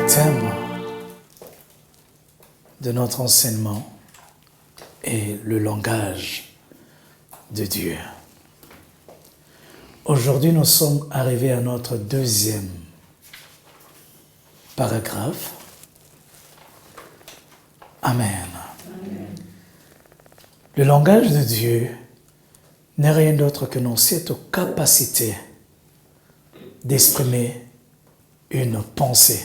thème de notre enseignement est le langage de Dieu. Aujourd'hui, nous sommes arrivés à notre deuxième paragraphe. Amen. Amen. Le langage de Dieu n'est rien d'autre que cette capacité d'exprimer une pensée.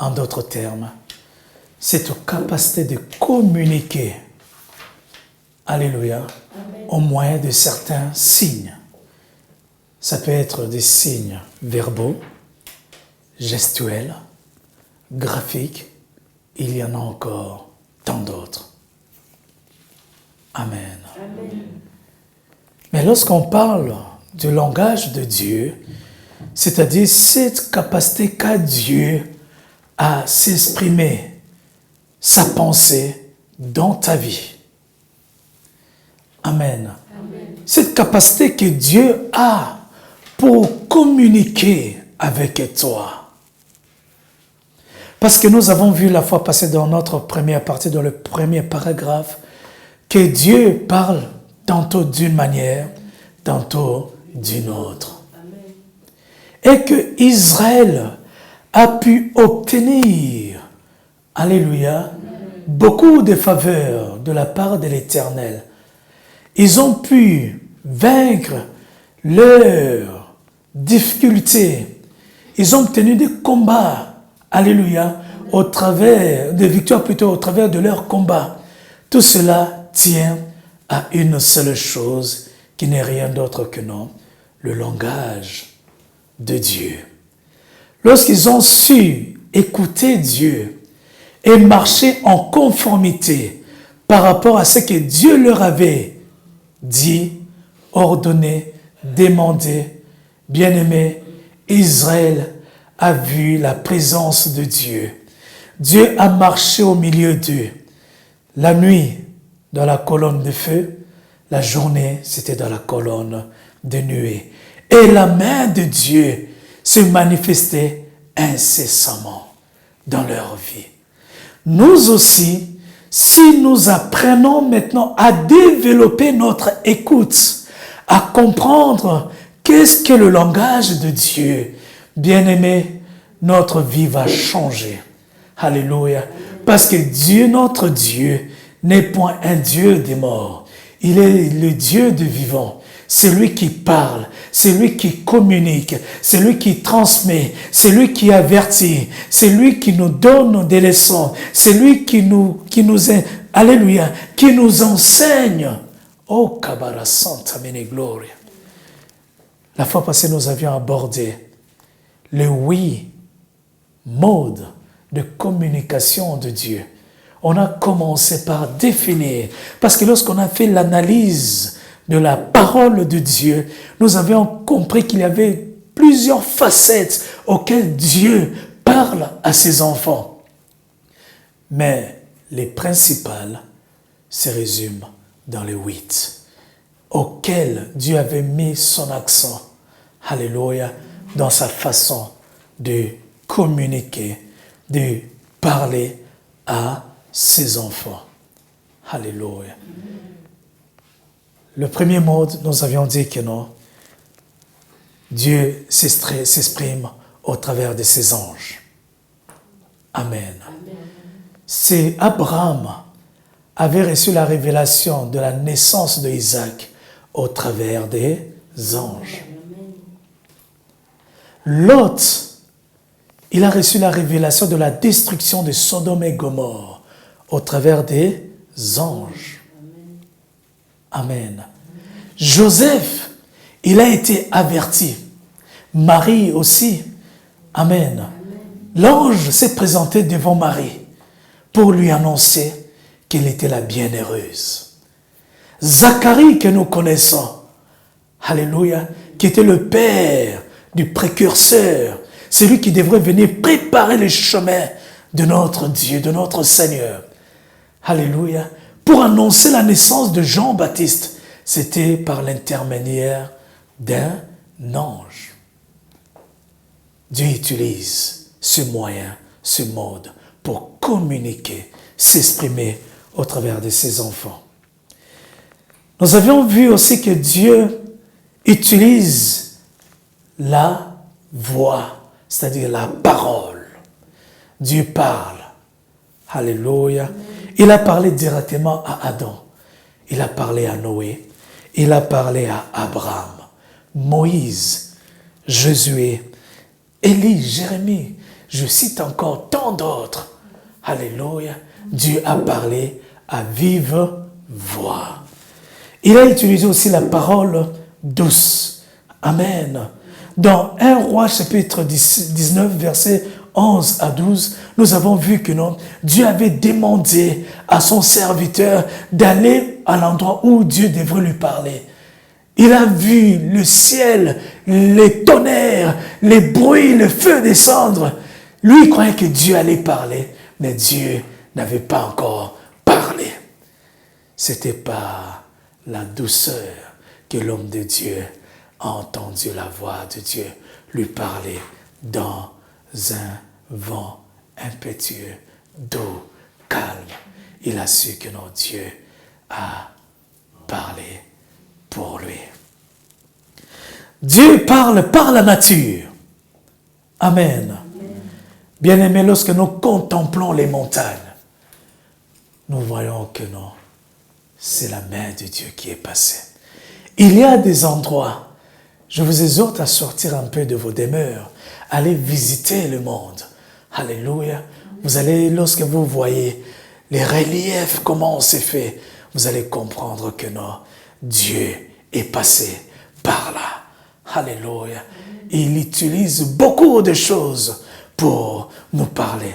En d'autres termes, cette capacité de communiquer, alléluia, au moyen de certains signes. Ça peut être des signes verbaux, gestuels, graphiques, il y en a encore tant d'autres. Amen. Amen. Mais lorsqu'on parle du langage de Dieu, c'est-à-dire cette capacité qu'a Dieu à s'exprimer sa pensée dans ta vie. Amen. Amen. Cette capacité que Dieu a pour communiquer avec toi. Parce que nous avons vu la fois passée dans notre première partie, dans le premier paragraphe, que Dieu parle tantôt d'une manière, tantôt d'une autre. Amen. Et que Israël a pu obtenir, alléluia, beaucoup de faveurs de la part de l'Éternel. Ils ont pu vaincre leurs difficultés. Ils ont obtenu des combats, alléluia, au travers, des victoires plutôt au travers de leurs combats. Tout cela tient à une seule chose qui n'est rien d'autre que non, le langage de Dieu. Lorsqu'ils ont su écouter Dieu et marcher en conformité par rapport à ce que Dieu leur avait dit, ordonné, demandé, bien-aimé, Israël a vu la présence de Dieu. Dieu a marché au milieu d'eux. La nuit, dans la colonne de feu, la journée, c'était dans la colonne de nuée. Et la main de Dieu se manifestait incessamment dans leur vie. Nous aussi, si nous apprenons maintenant à développer notre écoute, à comprendre qu'est-ce que le langage de Dieu, bien-aimé, notre vie va changer. Alléluia. Parce que Dieu, notre Dieu, n'est point un Dieu des morts. Il est le Dieu du vivant. C'est lui qui parle, c'est lui qui communique, c'est lui qui transmet, c'est lui qui avertit, c'est lui qui nous donne des leçons, c'est lui qui nous alléluia, qui nous enseigne. Oh, Kabara Santa Mene Gloria. La fois passée, nous avions abordé les 8 modes de communication de Dieu. On a commencé par définir, parce que lorsqu'on a fait l'analyse de la parole de Dieu, nous avions compris qu'il y avait plusieurs facettes auxquelles Dieu parle à ses enfants. Mais les principales se résument dans les 8, auxquelles Dieu avait mis son accent, alléluia, dans sa façon de communiquer, de parler à ses enfants. Alléluia. Le premier mode, nous avions dit que non, Dieu s'exprime au travers de ses anges. Amen. C'est Abraham avait reçu la révélation de la naissance de Isaac au travers des anges. Lot, il a reçu la révélation de la destruction de Sodome et Gomorrhe au travers des anges. Amen. Joseph, il a été averti. Marie aussi. Amen. L'ange s'est présenté devant Marie pour lui annoncer qu'elle était la bienheureuse. Zacharie, que nous connaissons, alléluia, qui était le père du précurseur, celui qui devrait venir préparer le chemin de notre Dieu, de notre Seigneur. Alléluia. Pour annoncer la naissance de Jean-Baptiste, c'était par l'intermédiaire d'un ange. Dieu utilise ce moyen, ce mode pour communiquer, s'exprimer au travers de ses enfants. Nous avions vu aussi que Dieu utilise la voix, c'est-à-dire la parole. Dieu parle. Alléluia. Il a parlé directement à Adam. Il a parlé à Noé. Il a parlé à Abraham, Moïse, Josué, Élie, Jérémie. Je cite encore tant d'autres. Alléluia. Dieu a parlé à vive voix. Il a utilisé aussi la parole douce. Amen. Dans 1 Roi chapitre 19, versets 11 à 12, nous avons vu que non, Dieu avait demandé à son serviteur d'aller à l'endroit où Dieu devrait lui parler. Il a vu le ciel, les tonnerres, les bruits, le feu descendre. Lui, il croyait que Dieu allait parler, mais Dieu n'avait pas encore parlé. C'était par la douceur que l'homme de Dieu a entendu la voix de Dieu lui parler dans un vent impétueux, doux, calme. Il a su que notre Dieu a parlé pour lui. Dieu parle par la nature. Amen. Bien-aimés, lorsque nous contemplons les montagnes, nous voyons que non, c'est la main de Dieu qui est passée. Il y a des endroits, je vous exhorte à sortir un peu de vos demeures, allez visiter le monde. Alléluia. Vous allez, lorsque vous voyez les reliefs, comment on s'est fait, vous allez comprendre que non, Dieu est passé par là. Alléluia. Il utilise beaucoup de choses pour nous parler.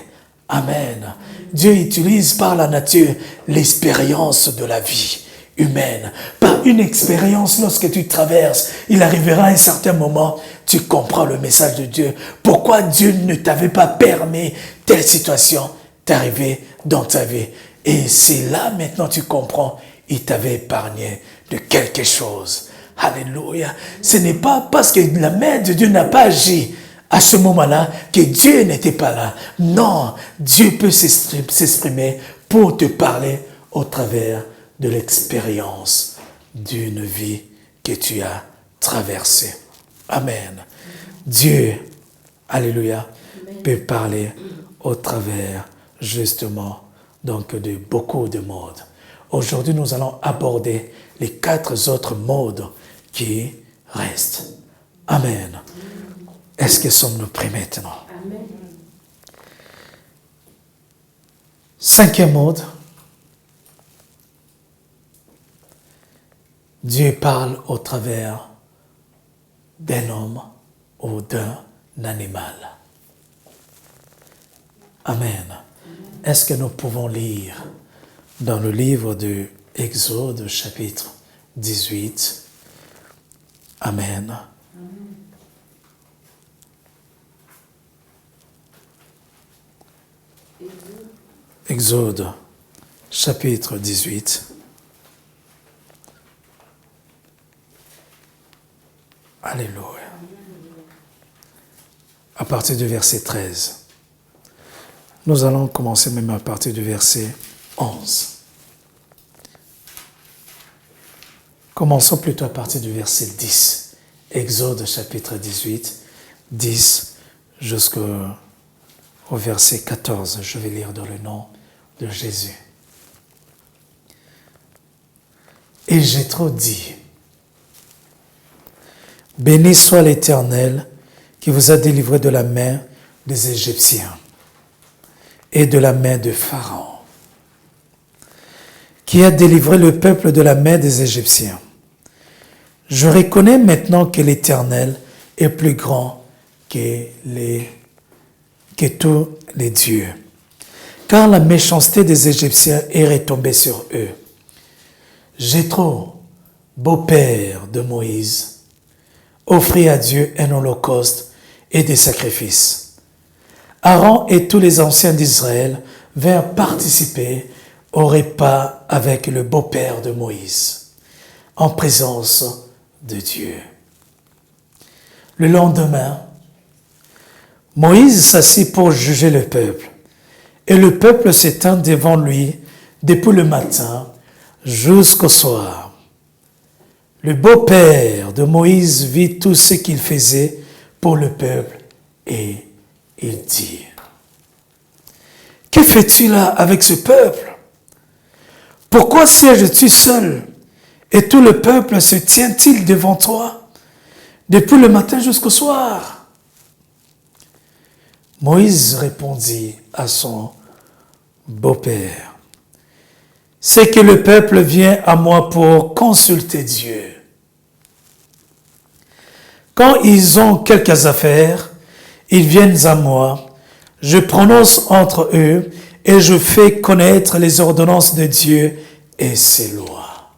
Amen. Dieu utilise par la nature l'expérience de la vie humaine. Par une expérience, lorsque tu traverses, il arrivera un certain moment, tu comprends le message de Dieu. Pourquoi Dieu ne t'avait pas permis telle situation d'arriver dans ta vie. Et c'est là maintenant tu comprends, il t'avait épargné de quelque chose. Alléluia. Ce n'est pas parce que la main de Dieu n'a pas agi à ce moment-là que Dieu n'était pas là. Non, Dieu peut s'exprimer pour te parler au travers de l'expérience d'une vie que tu as traversée. Amen. Dieu, alléluia, peut parler au travers justement donc de beaucoup de modes. Aujourd'hui, nous allons aborder les 4 autres modes qui restent. Amen. Est-ce que sommes-nous prêts maintenant? Amen. 5e mode. Dieu parle au travers d'un homme ou d'un animal. Amen. Est-ce que nous pouvons lire dans le livre de Exode, chapitre 18? Amen. Exode, chapitre 18. Alléluia. À partir du verset 13. Nous allons commencer même à partir du verset 11. Commençons plutôt à partir du verset 10. Exode chapitre 18, 10 jusqu'au verset 14. Je vais lire dans le nom de Jésus. Et Jéthro dit, « Béni soit l'Éternel qui vous a délivré de la main des Égyptiens et de la main de Pharaon, qui a délivré le peuple de la main des Égyptiens. Je reconnais maintenant que l'Éternel est plus grand que tous les dieux, car la méchanceté des Égyptiens est retombée sur eux. Jéthro, beau-père de Moïse, offrit à Dieu un holocauste et des sacrifices. Aaron et tous les anciens d'Israël vinrent participer au repas avec le beau-père de Moïse, en présence de Dieu. Le lendemain, Moïse s'assit pour juger le peuple. Et le peuple s'étend devant lui depuis le matin jusqu'au soir. Le beau-père de Moïse vit tout ce qu'il faisait pour le peuple et il dit, « Que fais-tu là avec ce peuple? Pourquoi sièges-tu seul et tout le peuple se tient-il devant toi depuis le matin jusqu'au soir? » Moïse répondit à son beau-père, « C'est que le peuple vient à moi pour consulter Dieu. Quand ils ont quelques affaires, ils viennent à moi, je prononce entre eux et je fais connaître les ordonnances de Dieu et ses lois. »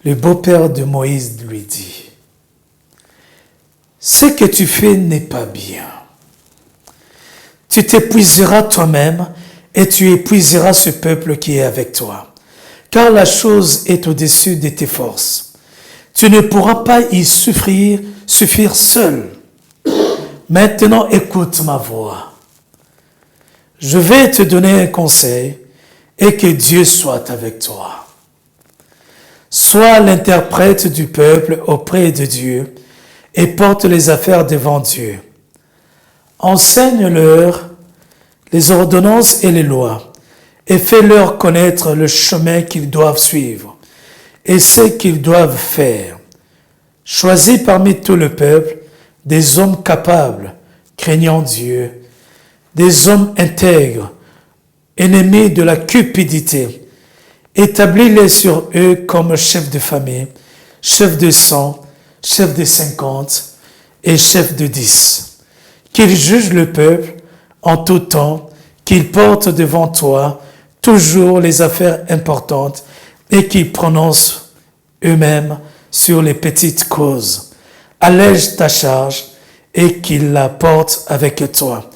Le beau-père de Moïse lui dit, « Ce que tu fais n'est pas bien. Tu t'épuiseras toi-même et tu épuiseras ce peuple qui est avec toi, car la chose est au-dessus de tes forces. Tu ne pourras pas y suffire seul. Maintenant, écoute ma voix. Je vais te donner un conseil et que Dieu soit avec toi. Sois l'interprète du peuple auprès de Dieu et porte les affaires devant Dieu. Enseigne-leur les ordonnances et les lois et fais-leur connaître le chemin qu'ils doivent suivre et ce qu'ils doivent faire. Choisis parmi tout le peuple des hommes capables, craignant Dieu, des hommes intègres, ennemis de la cupidité. Établis-les sur eux comme chefs de famille, chefs de 100, chefs de 50 et chefs de 10. Qu'ils jugent le peuple en tout temps, qu'ils portent devant toi toujours les affaires importantes et qu'ils prononcent eux-mêmes sur les petites causes. Allège ta charge et qu'ils la portent avec toi.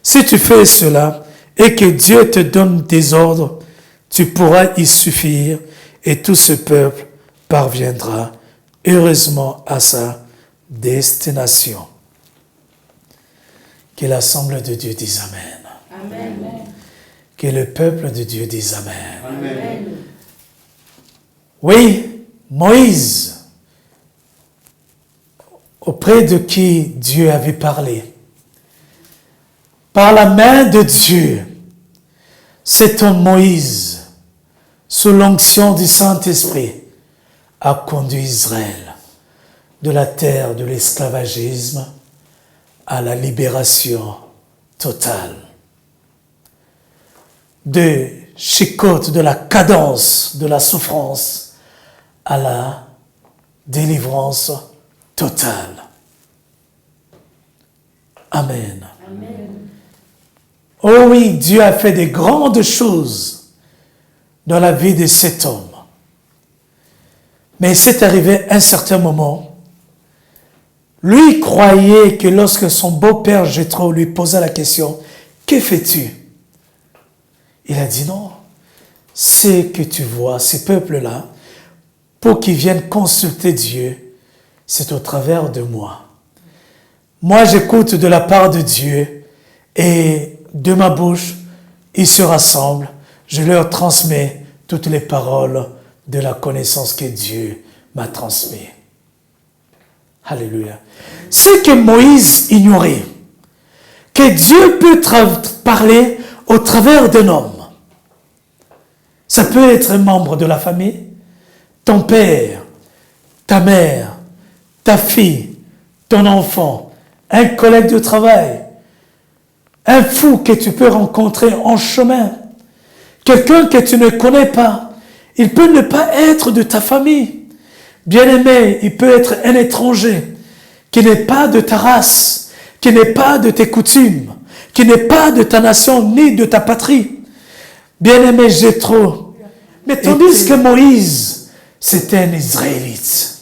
Si tu fais cela et que Dieu te donne des ordres, tu pourras y suffire et tout ce peuple parviendra heureusement à sa destination. Que l'assemblée de Dieu dise Amen. Amen. Que le peuple de Dieu dise Amen. Amen. Oui, Moïse, auprès de qui Dieu avait parlé, par la main de Dieu, cet homme Moïse, sous l'onction du Saint-Esprit, a conduit Israël de la terre de l'esclavagisme à la libération totale. De chicote, de la cadence, de la souffrance à la délivrance totale. Amen. Amen. Oh oui, Dieu a fait de grandes choses dans la vie de cet homme. Mais c'est arrivé un certain moment, lui croyait que lorsque son beau-père Jéthro lui posait la question, « Que fais-tu » Il a dit non, c'est que tu vois, ces peuples-là, pour qu'ils viennent consulter Dieu, c'est au travers de moi. Moi, j'écoute de la part de Dieu et de ma bouche, ils se rassemblent, je leur transmets toutes les paroles de la connaissance que Dieu m'a transmise. Alléluia. Ce que Moïse ignorait, que Dieu peut parler au travers d'un homme. Ça peut être un membre de la famille, ton père, ta mère, ta fille, ton enfant, un collègue de travail, un fou que tu peux rencontrer en chemin, quelqu'un que tu ne connais pas. Il peut ne pas être de ta famille. Bien-aimé, il peut être un étranger qui n'est pas de ta race, qui n'est pas de tes coutumes, qui n'est pas de ta nation ni de ta patrie. Bien-aimé Jéthro. Mais tandis que Moïse, c'était un Israélite.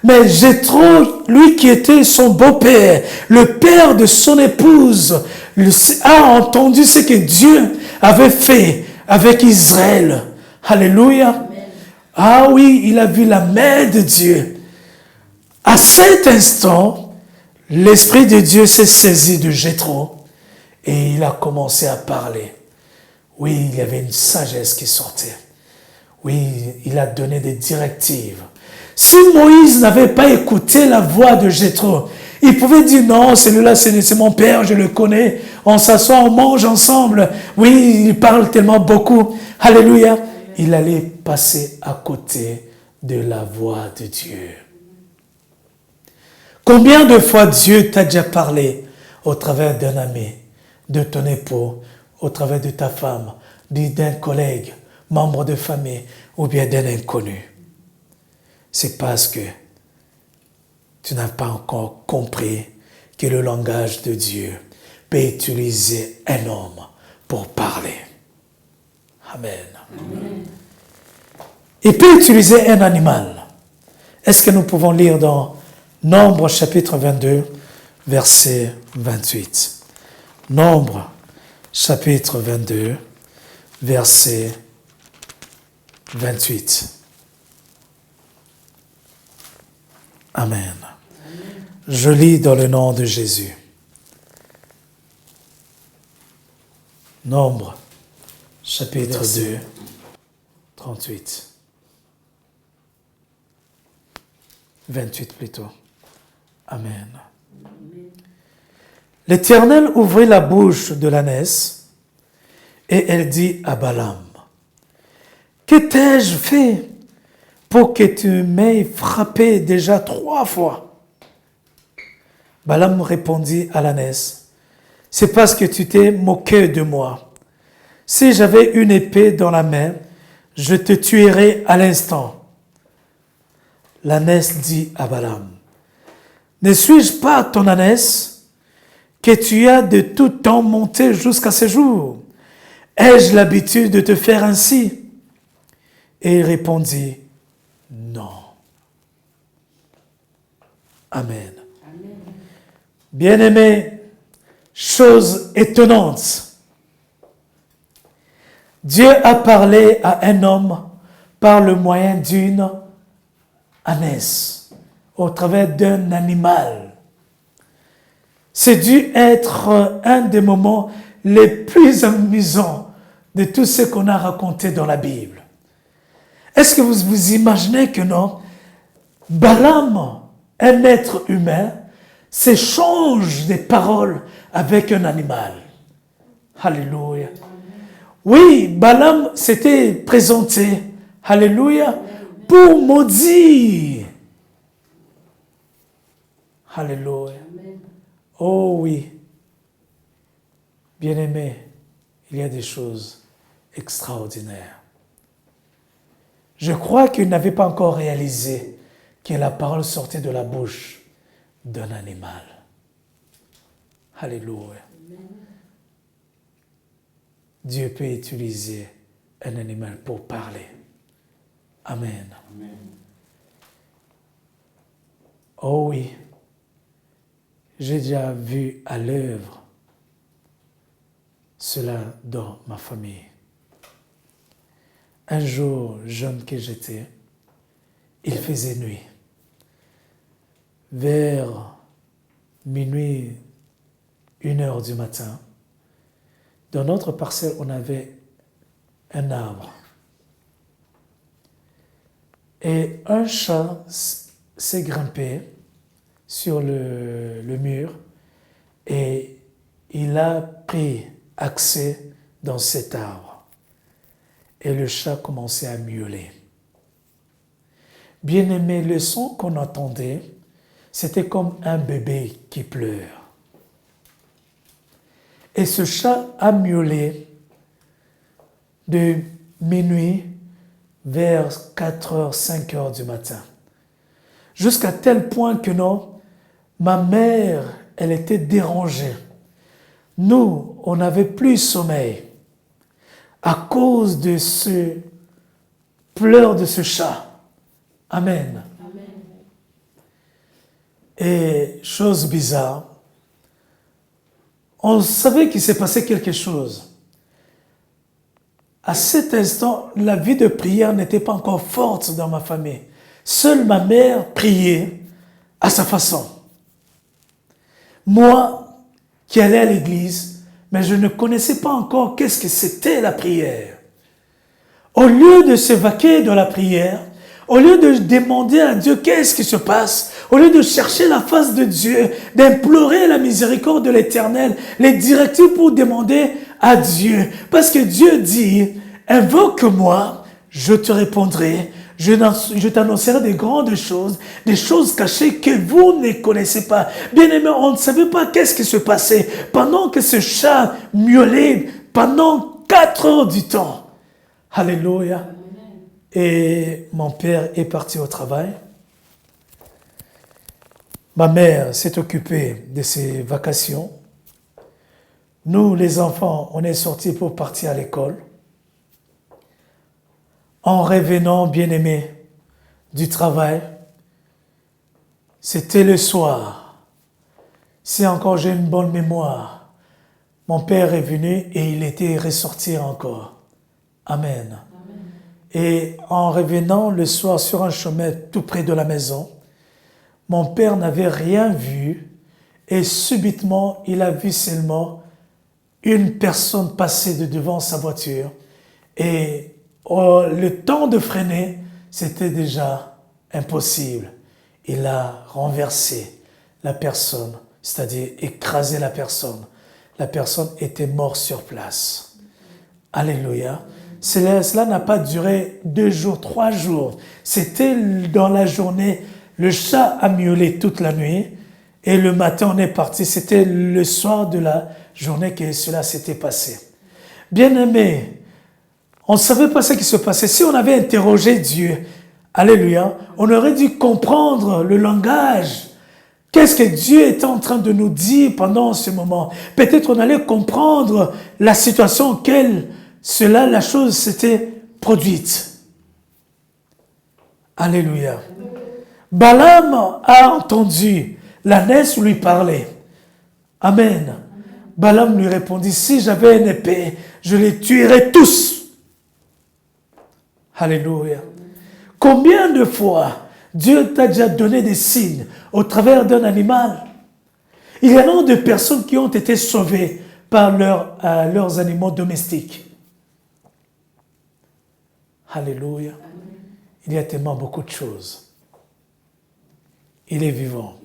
Mais Jéthro, lui qui était son beau-père, le père de son épouse, a entendu ce que Dieu avait fait avec Israël. Alléluia. Amen. Ah oui, il a vu la main de Dieu. À cet instant, l'Esprit de Dieu s'est saisi de Jéthro et il a commencé à parler. Oui, il y avait une sagesse qui sortait. Oui, il a donné des directives. Si Moïse n'avait pas écouté la voix de Jéthro, il pouvait dire non, celui-là c'est mon père, je le connais, on s'assoit, on mange ensemble. Oui, il parle tellement beaucoup. Alléluia. Il allait passer à côté de la voix de Dieu. Combien de fois Dieu t'a déjà parlé au travers d'un ami, de ton époux, au travers de ta femme, d'un collègue, membre de famille ou bien d'un inconnu? C'est parce que tu n'as pas encore compris que le langage de Dieu peut utiliser un homme pour parler. Amen. Amen. Il peut utiliser un animal. Est-ce que nous pouvons lire dans Nombre chapitre 22, verset 28. Nombre chapitre 22, verset 28. Amen. Amen. Je lis dans le nom de Jésus. Nombre chapitre 2, 38. 28 plutôt. Amen. L'Éternel ouvrit la bouche de l'ânesse et elle dit à Balaam, « Que t'ai-je fait pour que tu m'aies frappé déjà 3 fois ?» Balaam répondit à l'ânesse, « C'est parce que tu t'es moqué de moi. Si j'avais une épée dans la main, je te tuerais à l'instant. » L'ânesse dit à Balaam, « Ne suis-je pas ton ânesse que tu as de tout temps monté jusqu'à ce jour? Ai-je l'habitude de te faire ainsi? » Et il répondit, « Non. » Amen. Amen. Bien-aimé, chose étonnante. Dieu a parlé à un homme par le moyen d'une ânesse, au travers d'un animal. C'est dû être un des moments les plus amusants de tout ce qu'on a raconté dans la Bible. Est-ce que vous vous imaginez que non, Balaam, un être humain, s'échange des paroles avec un animal? Alléluia. Oui, Balaam s'était présenté, alléluia, pour maudire. Alléluia. Oh oui. Bien-aimé, il y a des choses extraordinaires. Je crois qu'il n'avait pas encore réalisé que la parole sortait de la bouche d'un animal. Alléluia. Dieu peut utiliser un animal pour parler. Amen. Amen. Oh oui, j'ai déjà vu à l'œuvre cela dans ma famille. Un jour, jeune que j'étais, il faisait nuit. Vers minuit, 1h du matin, dans notre parcelle, on avait un arbre. Et un chat s'est grimpé sur le mur et il a pris accès dans cet arbre. Et le chat commençait à miauler. Bien aimé, le son qu'on entendait, c'était comme un bébé qui pleure. Et ce chat a miaulé de minuit vers 4h, 5h du matin. Jusqu'à tel point que non, ma mère, elle était dérangée. Nous, on n'avait plus sommeil à cause de ce pleur de ce chat. Amen. Amen. Et chose bizarre, on savait qu'il s'est passé quelque chose. À cet instant, la vie de prière n'était pas encore forte dans ma famille. Seule ma mère priait à sa façon. Moi qui allais à l'église, mais je ne connaissais pas encore qu'est-ce que c'était la prière. Au lieu de se vaquer dans la prière, au lieu de demander à Dieu qu'est-ce qui se passe, au lieu de chercher la face de Dieu, d'implorer la miséricorde de l'Éternel, les directives pour demander à Dieu. Parce que Dieu dit, invoque-moi, je te répondrai, je t'annoncerai des grandes choses, des choses cachées que vous ne connaissez pas. Bien aimé, on ne savait pas qu'est-ce qui se passait pendant que ce chat miaulait pendant 4 heures du temps. Alléluia. Et mon père est parti au travail. Ma mère s'est occupée de ses vacations. Nous, les enfants, on est sortis pour partir à l'école. En revenant, bien-aimé, du travail, c'était le soir. Si encore j'ai une bonne mémoire, mon père est venu et il était ressorti encore. Amen. Et en revenant le soir sur un chemin tout près de la maison, mon père n'avait rien vu et subitement il a vu seulement une personne passer de devant sa voiture et le temps de freiner, c'était déjà impossible. Il a renversé la personne, c'est-à-dire écrasé la personne. La personne était morte sur place. Alléluia. Cela n'a pas duré 2 jours, 3 jours. C'était dans la journée, le chat a miaulé toute la nuit et le matin on est parti. C'était le soir de la journée que cela s'était passé. Bien-aimés, on ne savait pas ce qui se passait. Si on avait interrogé Dieu, alléluia, on aurait dû comprendre le langage. Qu'est-ce que Dieu était en train de nous dire pendant ce moment? Peut-être on allait comprendre la situation auquel la chose s'était produite. Alléluia. Balaam a entendu l'ânesse lui parler. Amen. Balaam lui répondit, si j'avais une épée, je les tuerais tous. Alléluia. Combien de fois Dieu t'a déjà donné des signes au travers d'un animal? Il y en a de personnes qui ont été sauvées par leurs animaux domestiques. Alléluia. Il y a tellement beaucoup de choses. Il est vivant.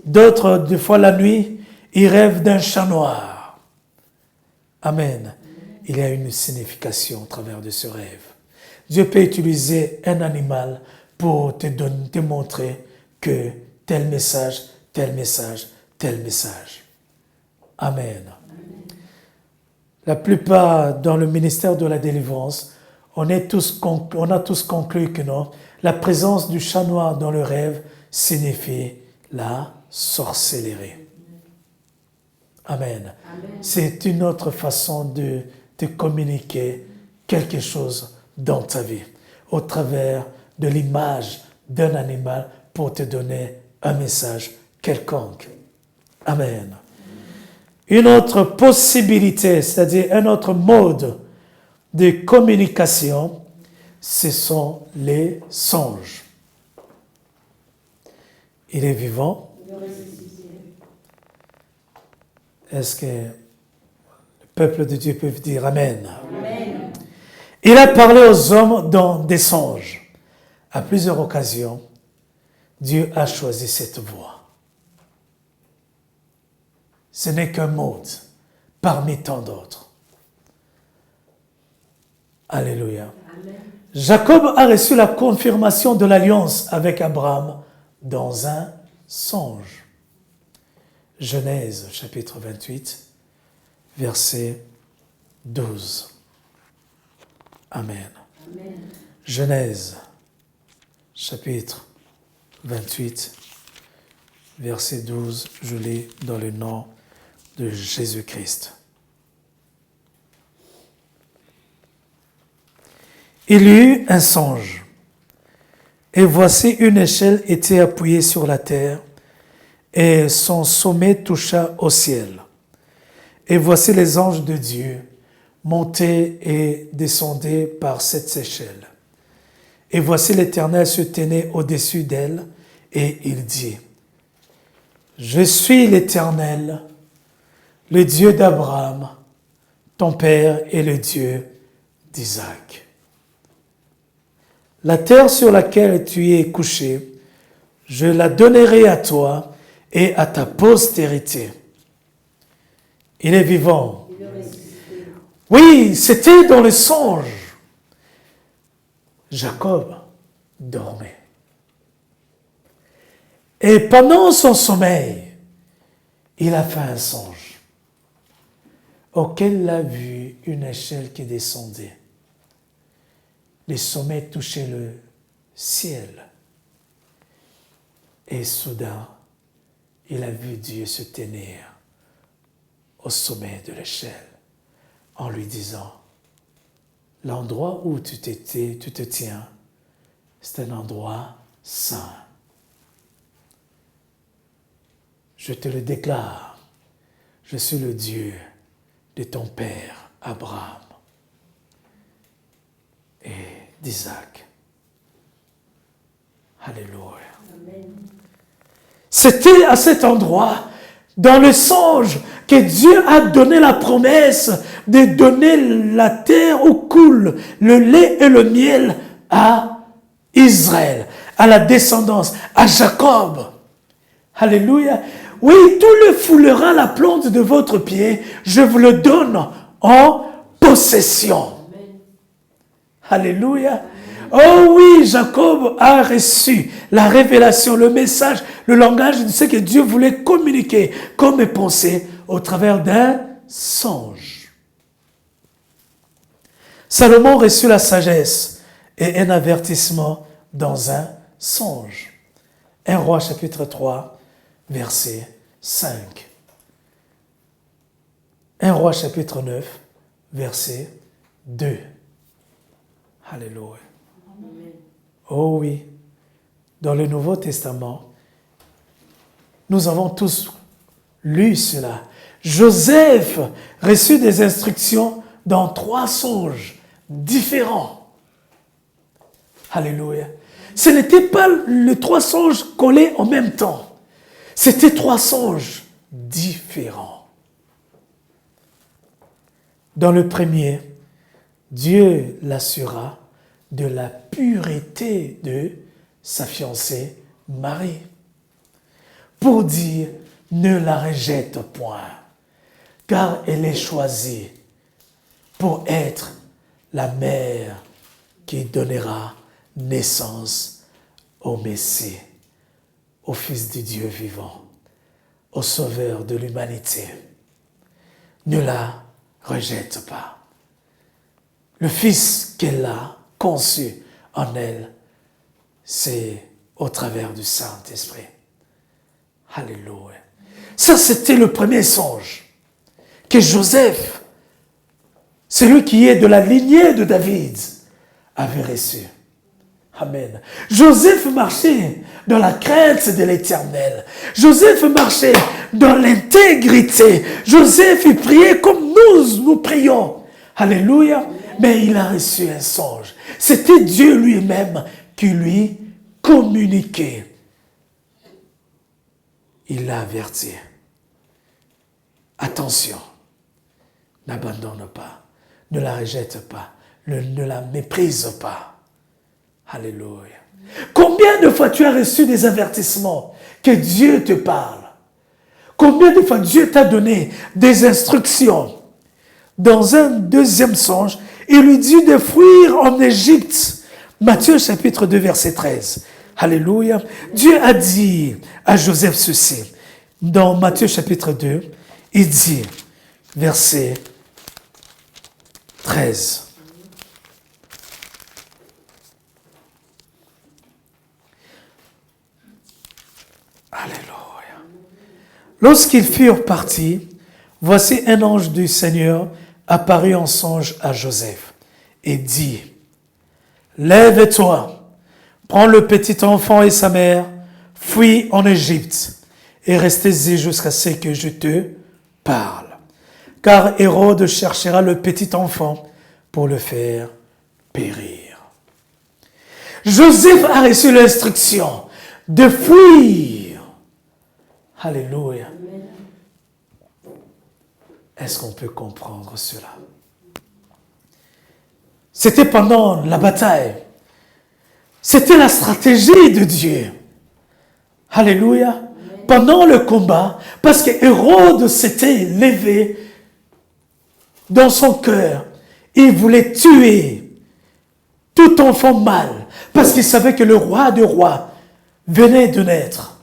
D'autres, des fois la nuit, ils rêvent d'un chat noir. Amen. Il y a une signification au travers de ce rêve. Dieu peut utiliser un animal pour te montrer que tel message, tel message, tel message. Amen. La plupart dans le ministère de la délivrance, on a tous conclu que non, la présence du chat noir dans le rêve signifie la sorcellerie. Amen. C'est une autre façon de te communiquer quelque chose dans ta vie, au travers de l'image d'un animal pour te donner un message quelconque. Amen. Une autre possibilité, c'est-à-dire un autre mode de communication, ce sont les songes. Il est vivant. Est-ce que le peuple de Dieu peut dire Amen? Amen. Il a parlé aux hommes dans des songes. À plusieurs occasions, Dieu a choisi cette voie. Ce n'est qu'un mode parmi tant d'autres. Alléluia. Amen. Jacob a reçu la confirmation de l'alliance avec Abraham dans un songe. Genèse chapitre 28, verset 12. Amen. Amen. Genèse chapitre 28, verset 12, je lis dans le nom de Jésus-Christ. Il y eut un songe, et voici une échelle était appuyée sur la terre, et son sommet toucha au ciel. Et voici les anges de Dieu montaient et descendaient par cette échelle. Et voici l'Éternel se tenait au-dessus d'elle, et il dit, je suis l'Éternel, le Dieu d'Abraham, ton père et le Dieu d'Isaac. La terre sur laquelle tu es couché, je la donnerai à toi et à ta postérité. Il est vivant. Oui, c'était dans le songe. Jacob dormait. Et pendant son sommeil, il a fait un songe auquel il a vu une échelle qui descendait. Les sommets touchaient le ciel. Et soudain, il a vu Dieu se tenir au sommet de l'échelle en lui disant, l'endroit où tu te tiens, c'est un endroit saint. Je te le déclare, je suis le Dieu de ton père Abraham et d'Isaac. Alléluia. Amen. C'était à cet endroit, dans le songe, que Dieu a donné la promesse de donner la terre où coule le lait et le miel à Israël, à la descendance, à Jacob. Alléluia. Oui, tout le foulera la plante de votre pied, je vous le donne en possession. Alléluia. Oh oui, Jacob a reçu la révélation, le message, le langage de ce que Dieu voulait communiquer comme pensée au travers d'un songe. Salomon reçut la sagesse et un avertissement dans un songe. 1 Roi chapitre 3, verset 5. 1 Roi chapitre 9, verset 2. Alléluia. Oh oui, dans le Nouveau Testament, nous avons tous lu cela. Joseph reçut des instructions dans 3 songes différents. Alléluia. Ce n'était pas les 3 songes collés en même temps. C'était 3 songes différents. Dans le premier, Dieu l'assura de la pureté de sa fiancée Marie, pour dire, ne la rejette point, car elle est choisie pour être la mère qui donnera naissance au Messie, au Fils du Dieu vivant, au Sauveur de l'humanité. Ne la rejette pas. Le Fils qu'elle a conçu en elle, c'est au travers du Saint-Esprit. Alléluia. Ça, c'était le premier songe que Joseph, celui qui est de la lignée de David, avait reçu. Amen. Joseph marchait dans la crainte de l'Éternel. Joseph marchait dans l'intégrité. Joseph priait comme nous prions. Alléluia. Mais il a reçu un songe. C'était Dieu lui-même qui lui communiquait. Il l'a averti. Attention, n'abandonne pas, ne la rejette pas, ne la méprise pas. Alléluia. Combien de fois tu as reçu des avertissements que Dieu te parle? Combien de fois Dieu t'a donné des instructions? Dans un deuxième songe, il lui dit de fuir en Égypte. Matthieu chapitre 2, verset 13. Alléluia. Dieu a dit à Joseph ceci. Dans Matthieu chapitre 2, il dit, verset 13. Alléluia. Lorsqu'ils furent partis, voici un ange du Seigneur apparut en songe à Joseph et dit, « Lève-toi, prends le petit enfant et sa mère, fuis en Égypte et restez-y jusqu'à ce que je te parle. Car Hérode cherchera le petit enfant pour le faire périr. » Joseph a reçu l'instruction de fuir. Alléluia. Est-ce qu'on peut comprendre cela? C'était pendant la bataille. C'était la stratégie de Dieu. Alléluia. Pendant le combat, parce que Hérode s'était levé dans son cœur. Il voulait tuer tout enfant mâle, parce qu'il savait que le roi des rois venait de naître.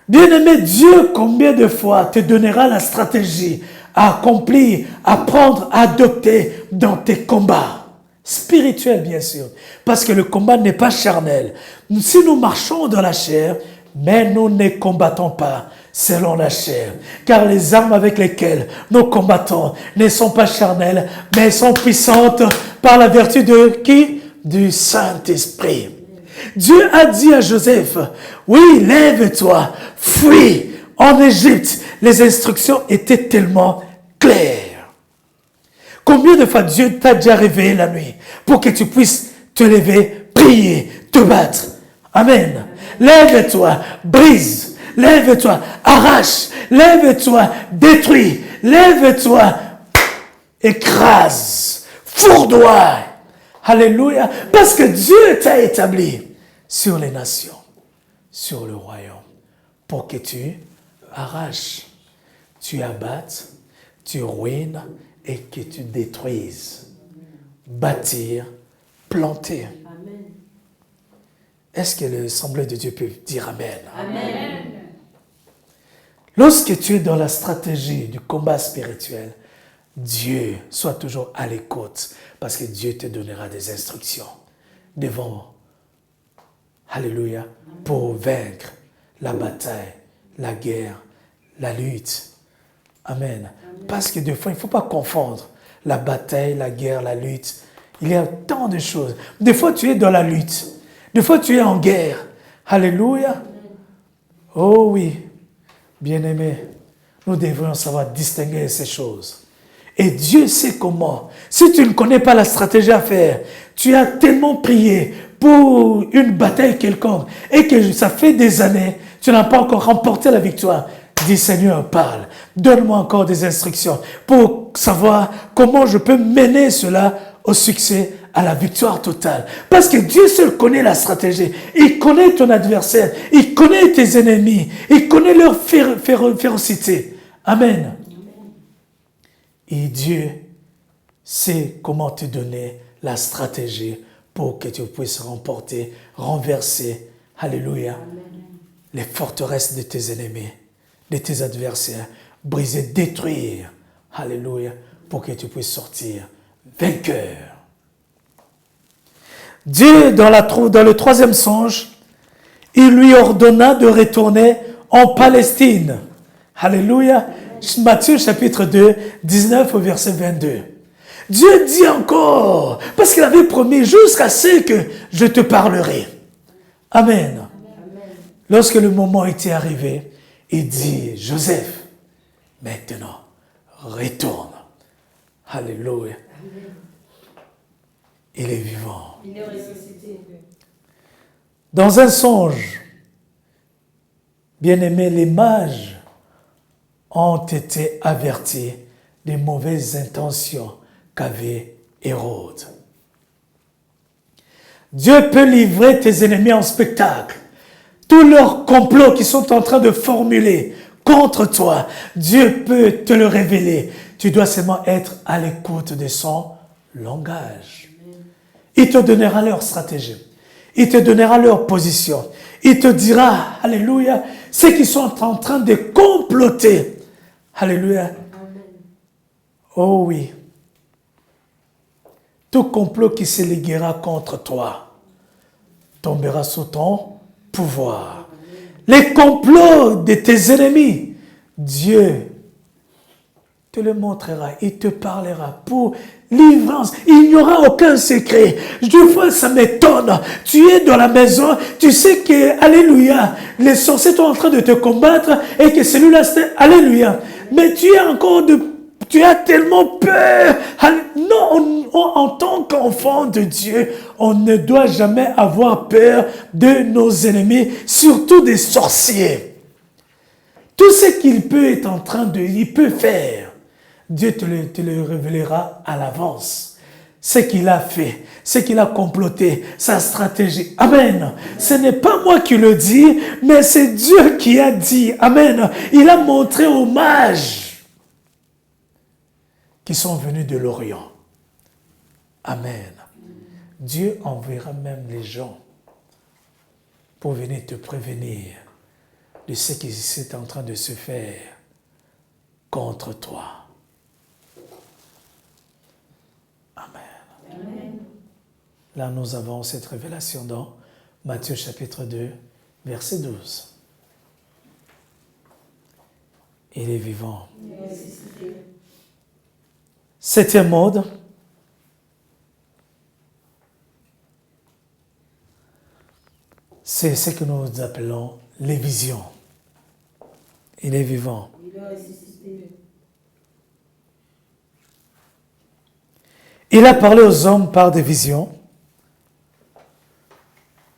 Bien-aimé, Dieu, combien de fois te donnera la stratégie à accomplir, à prendre, à adopter dans tes combats spirituels, bien sûr. Parce que le combat n'est pas charnel. Si nous marchons dans la chair, mais nous ne combattons pas selon la chair. Car les armes avec lesquelles nous combattons ne sont pas charnelles, mais sont puissantes par la vertu de qui? Du Saint-Esprit. Dieu a dit à Joseph, oui, lève-toi, fuis en Égypte. Les instructions étaient tellement claires. Combien de fois Dieu t'a déjà réveillé la nuit pour que tu puisses te lever, prier, te battre? Amen. Lève-toi, brise, lève-toi, arrache, lève-toi, détruis, lève-toi, écrase, fourdoie. Alléluia. Parce que Dieu t'a établi sur les nations, sur le royaume, pour que tu arraches, tu abattes, tu ruines et que tu détruises. Bâtir, planter. Amen. Est-ce que le semblable de Dieu peut dire Amen? Amen. Lorsque tu es dans la stratégie du combat spirituel, Dieu soit toujours à l'écoute, parce que Dieu te donnera des instructions devant, alléluia, pour vaincre la bataille, la guerre, la lutte. Amen. Parce que des fois, il ne faut pas confondre la bataille, la guerre, la lutte. Il y a tant de choses. Des fois, tu es dans la lutte. Des fois, tu es en guerre. Alléluia. Oh oui, bien-aimés, nous devrions savoir distinguer ces choses. Et Dieu sait comment. Si tu ne connais pas la stratégie à faire, tu as tellement prié pour une bataille quelconque et que ça fait des années, tu n'as pas encore remporté la victoire. Dis Seigneur, parle. Donne-moi encore des instructions pour savoir comment je peux mener cela au succès, à la victoire totale. Parce que Dieu seul connaît la stratégie. Il connaît ton adversaire. Il connaît tes ennemis. Il connaît leur férocité. Amen. Et Dieu sait comment te donner la stratégie pour que tu puisses remporter, renverser, alléluia, les forteresses de tes ennemis, de tes adversaires, briser, détruire, alléluia, pour que tu puisses sortir vainqueur. Dieu, dans le troisième songe, il lui ordonna de retourner en Palestine. Alléluia. Matthieu chapitre 2, 19 au verset 22. Dieu dit encore, parce qu'il avait promis jusqu'à ce que je te parlerai. Amen. Lorsque le moment était arrivé, il dit, Joseph, maintenant, retourne. Alléluia. Il est vivant. Il est ressuscité. Dans un songe, bien-aimés, les mages ont été avertis des mauvaises intentions qu'avait Hérode. Dieu peut livrer tes ennemis en spectacle. Tous leurs complots qu'ils sont en train de formuler contre toi, Dieu peut te le révéler. Tu dois seulement être à l'écoute de son langage. Il te donnera leur stratégie. Il te donnera leur position. Il te dira, alléluia, ce qu'ils sont en train de comploter. Alléluia. Oh oui. Tout complot qui se liguera contre toi tombera sous ton pouvoir. Les complots de tes ennemis, Dieu te le montrera, il te parlera pour livrance. Il n'y aura aucun secret. Des fois, ça m'étonne. Tu es dans la maison, tu sais que, alléluia, les sorciers sont en train de te combattre et que celui-là, c'est alléluia. Mais tu as tellement peur. Non, en tant qu'enfant de Dieu, on ne doit jamais avoir peur de nos ennemis, surtout des sorciers. Tout ce qu'il peut être en train de, il peut faire, Dieu te le révélera à l'avance. Ce qu'il a fait, ce qu'il a comploté, sa stratégie. Amen. Ce n'est pas moi qui le dis, mais c'est Dieu qui a dit. Amen. Il a montré aux mages qui sont venus de l'Orient. Amen. Dieu enverra même les gens pour venir te prévenir de ce qui est en train de se faire contre toi. Amen. Là, nous avons cette révélation dans Matthieu chapitre 2, verset 12. Il est vivant. Septième mode. C'est ce que nous appelons les visions. Il est vivant. Il a parlé aux hommes par des visions.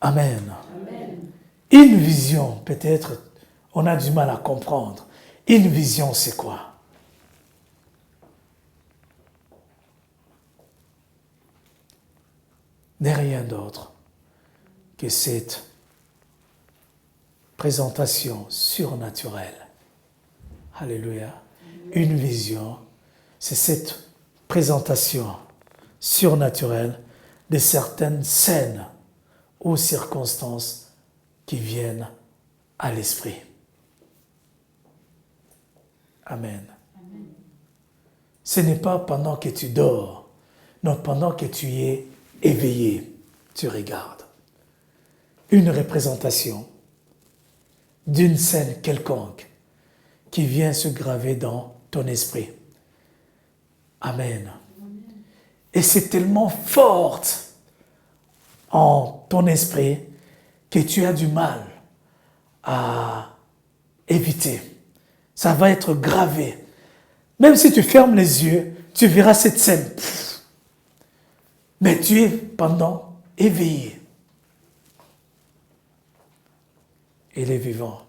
Amen. Amen. Une vision, peut-être, on a du mal à comprendre. Une vision, c'est quoi? N'est rien d'autre que cette présentation surnaturelle. Alléluia. Une vision, c'est cette présentation surnaturelle de certaines scènes ou circonstances qui viennent à l'esprit. Amen. Amen. Ce n'est pas pendant que tu dors, non, pendant que tu es éveillé, tu regardes. Une représentation d'une scène quelconque qui vient se graver dans ton esprit. Amen. Et c'est tellement forte en ton esprit que tu as du mal à éviter. Ça va être gravé. Même si tu fermes les yeux, tu verras cette scène. Mais tu es pendant éveillé. Il est vivant.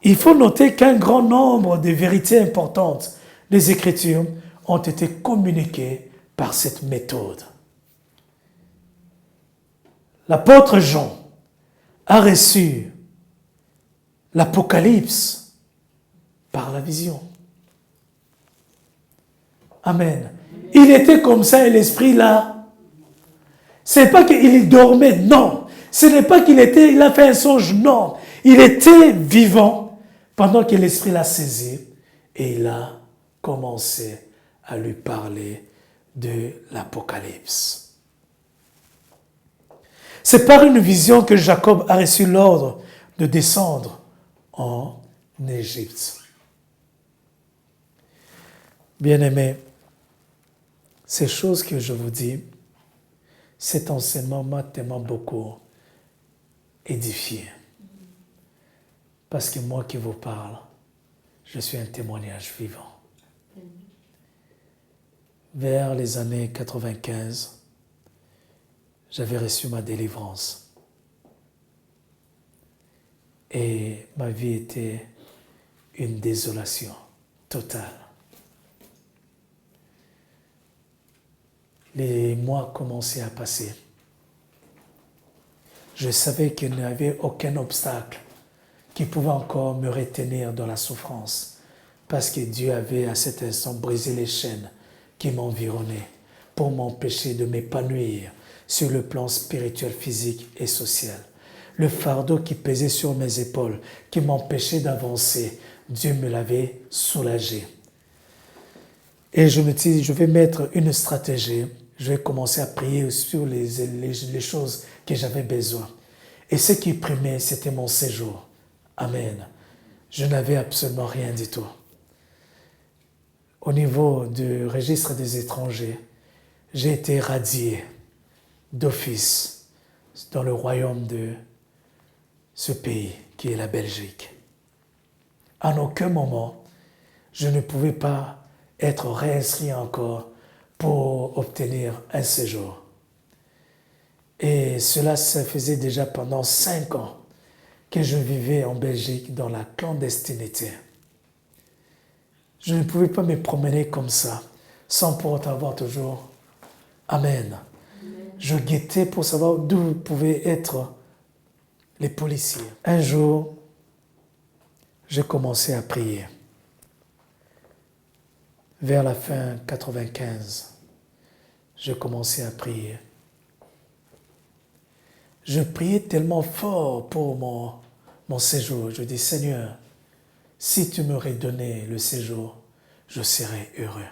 Il faut noter qu'un grand nombre de vérités importantes des Écritures ont été communiquées par cette méthode. L'apôtre Jean a reçu l'Apocalypse par la vision. Amen. Il était comme ça et l'esprit là. C'est pas qu'il dormait, non. Ce n'est pas qu'il a fait un songe, non. Il était vivant pendant que l'esprit l'a saisi et il a commencé à lui parler de l'Apocalypse. C'est par une vision que Jacob a reçu l'ordre de descendre en Égypte. Bien-aimés, ces choses que je vous dis, cet enseignement m'a tellement beaucoup édifié. Parce que moi qui vous parle, je suis un témoignage vivant. Vers les années 95, j'avais reçu ma délivrance. Et ma vie était une désolation totale. Les mois commençaient à passer. Je savais qu'il n'y avait aucun obstacle qui pouvait encore me retenir dans la souffrance, parce que Dieu avait à cet instant brisé les chaînes qui m'environnaient pour m'empêcher de m'épanouir sur le plan spirituel, physique et social. Le fardeau qui pesait sur mes épaules, qui m'empêchait d'avancer, Dieu me l'avait soulagé. Et je me dis, je vais mettre une stratégie, je vais commencer à prier sur les choses que j'avais besoin. Et ce qui primait, c'était mon séjour. Amen. Je n'avais absolument rien du tout. Au niveau du registre des étrangers, j'ai été radié d'office dans le royaume de ce pays qui est la Belgique. En aucun moment, je ne pouvais pas être réinscrit encore pour obtenir un séjour. Et cela se faisait déjà pendant 5 ans que je vivais en Belgique dans la clandestinité. Je ne pouvais pas me promener comme ça, sans pour autant avoir toujours Amen. Je guettais pour savoir d'où pouvaient être les policiers. Un jour, j'ai commencé à prier. Vers la fin 95, j'ai commencé à prier. Je priais tellement fort pour mon séjour. Je dis, Seigneur, si tu m'aurais donné le séjour, je serais heureux.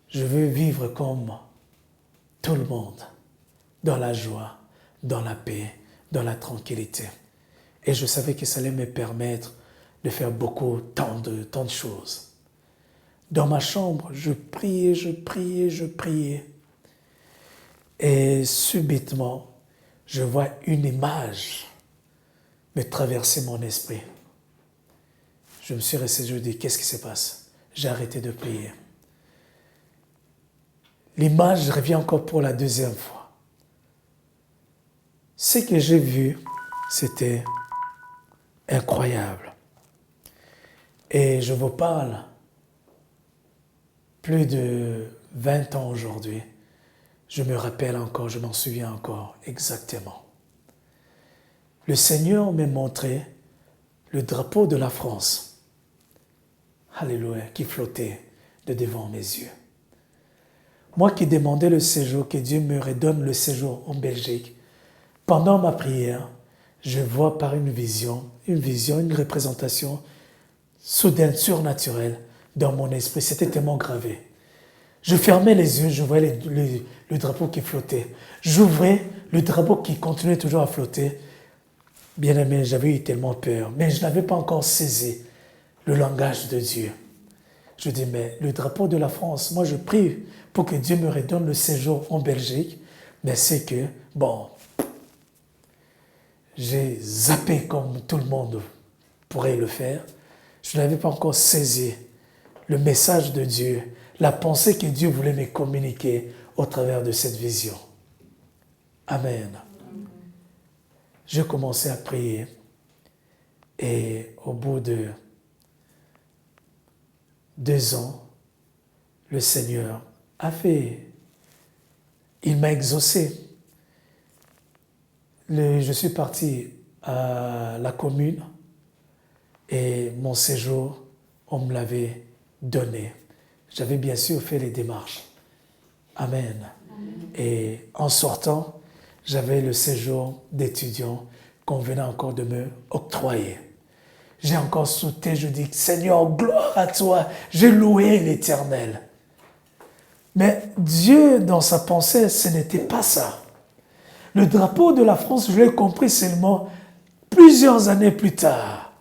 Je veux vivre comme tout le monde, dans la joie, dans la paix, dans la tranquillité. Et je savais que ça allait me permettre de faire tant de choses. Dans ma chambre, je priais. Et subitement, je vois une image me traverser mon esprit. Je me suis resté, je dis, qu'est-ce qui se passe? J'ai arrêté de prier. L'image revient encore pour la deuxième fois. Ce que j'ai vu, c'était incroyable. Et je vous parle plus de 20 ans aujourd'hui. Je me rappelle encore, je m'en souviens encore exactement. Le Seigneur m'a montré le drapeau de la France. Alléluia, qui flottait de devant mes yeux. Moi qui demandais le séjour, que Dieu me redonne le séjour en Belgique, pendant ma prière, je vois par une vision, une représentation soudaine, surnaturelle dans mon esprit. C'était tellement gravé. Je fermais les yeux, je voyais le drapeau qui flottait. J'ouvrais, le drapeau qui continuait toujours à flotter. Bien aimé, j'avais eu tellement peur, mais je n'avais pas encore saisi le langage de Dieu. Je dis, mais le drapeau de la France, moi je prie pour que Dieu me redonne le séjour en Belgique, mais c'est que, j'ai zappé comme tout le monde pourrait le faire. Je n'avais pas encore saisi le message de Dieu, la pensée que Dieu voulait me communiquer au travers de cette vision. Amen. J'ai commencé à prier et au bout de 2 ans, le Seigneur il m'a exaucé. Je suis parti à la commune et mon séjour, on me l'avait donné. J'avais bien sûr fait les démarches. Amen. Et en sortant, j'avais le séjour d'étudiant qu'on venait encore de me octroyer. J'ai encore sauté, je dis, Seigneur, gloire à toi, j'ai loué l'Éternel. Mais Dieu, dans sa pensée, ce n'était pas ça. Le drapeau de la France, je l'ai compris seulement plusieurs années plus tard,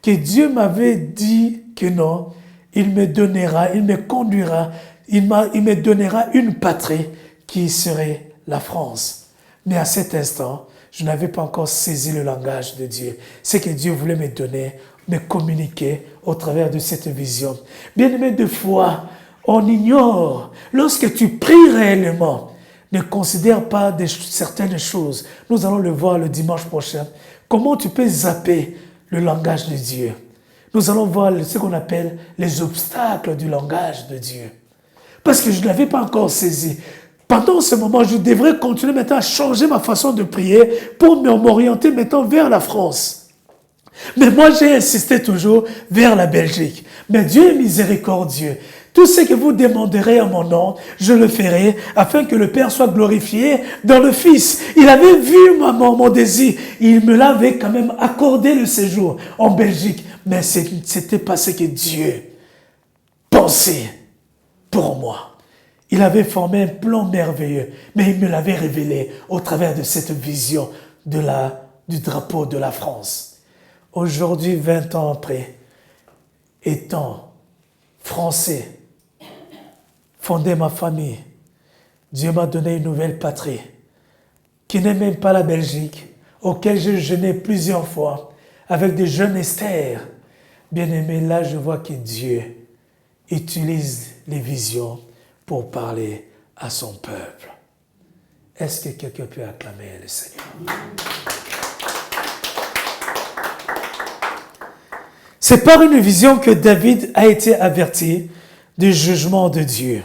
que Dieu m'avait dit que non, il me conduira, il me donnera une patrie qui serait la France. Mais à cet instant, je n'avais pas encore saisi le langage de Dieu. C'est que Dieu voulait me donner, me communiquer au travers de cette vision. Bien-aimé, des fois, on ignore. Lorsque tu pries réellement, ne considère pas certaines choses. Nous allons le voir le dimanche prochain. Comment tu peux zapper le langage de Dieu? Nous allons voir ce qu'on appelle les obstacles du langage de Dieu. Parce que je ne l'avais pas encore saisi. Pendant ce moment, je devrais continuer maintenant à changer ma façon de prier pour m'orienter maintenant vers la France. Mais moi, j'ai insisté toujours vers la Belgique. Mais Dieu est miséricordieux. Tout ce que vous demanderez en mon nom, je le ferai afin que le Père soit glorifié dans le Fils. Il avait vu mon désir. Il me l'avait quand même accordé le séjour en Belgique. Mais c'était pas ce que Dieu pensait pour moi. Il avait formé un plan merveilleux, mais il me l'avait révélé au travers de cette vision du drapeau de la France. Aujourd'hui, 20 ans après, étant français, fondé ma famille, Dieu m'a donné une nouvelle patrie qui n'est même pas la Belgique, auquel j'ai jeûné plusieurs fois avec des jeunes Esther. Bien aimé, là je vois que Dieu utilise les visions pour parler à son peuple. Est-ce que quelqu'un peut acclamer le Seigneur? C'est par une vision que David a été averti du jugement de Dieu.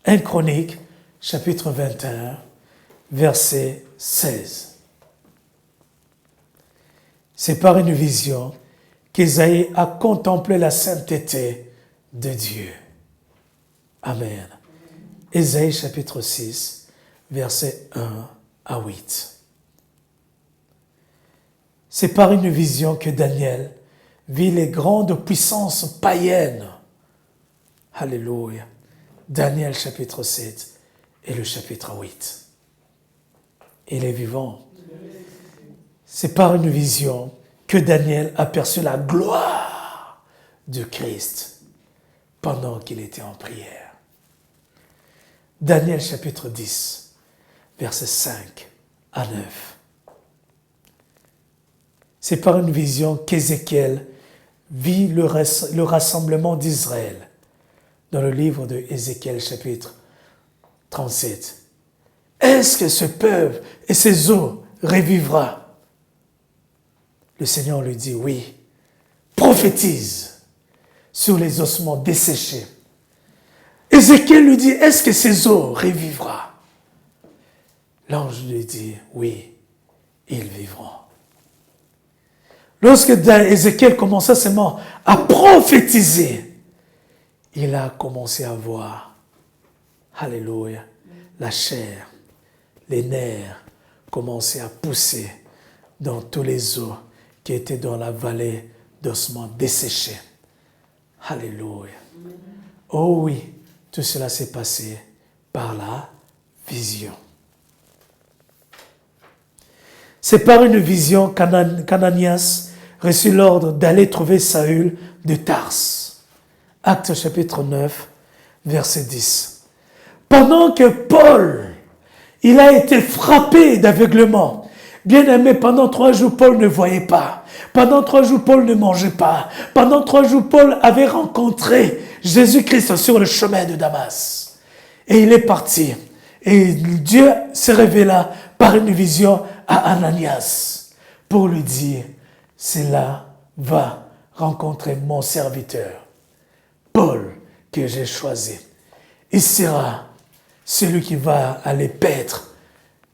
1 Chronique, chapitre 21, verset 16. C'est par une vision qu'Ésaïe a contemplé la sainteté de Dieu. Amen. Ésaïe chapitre 6, versets 1 à 8. C'est par une vision que Daniel vit les grandes puissances païennes. Alléluia. Daniel chapitre 7 et le chapitre 8. Il est vivant. C'est par une vision que Daniel aperçut la gloire de Christ pendant qu'il était en prière. Daniel chapitre 10, versets 5 à 9. C'est par une vision qu'Ézéchiel vit le rassemblement d'Israël dans le livre de Ézéchiel chapitre 37. Est-ce que ce peuple et ses eaux revivra? Le Seigneur lui dit oui. Prophétise sur les ossements desséchés. Ézéchiel lui dit, est-ce que ces eaux revivra? L'ange lui dit, oui, ils vivront. Lorsque Ézéchiel commença seulement à prophétiser, il a commencé à voir, alléluia, la chair, les nerfs commençaient à pousser dans tous les os qui étaient dans la vallée d'ossements desséchés. Alléluia. Oh oui, tout cela s'est passé par la vision. C'est par une vision qu'Ananias reçut l'ordre d'aller trouver Saül de Tarse. Actes chapitre 9, verset 10. Pendant que Paul, il a été frappé d'aveuglement. Bien aimé, pendant 3 jours, Paul ne voyait pas. Pendant 3 jours, Paul ne mangeait pas. Pendant 3 jours, Paul avait rencontré Jésus-Christ sur le chemin de Damas. Et il est parti. Et Dieu se révéla par une vision à Ananias pour lui dire, cela va rencontrer mon serviteur, Paul, que j'ai choisi. Il sera celui qui va aller paître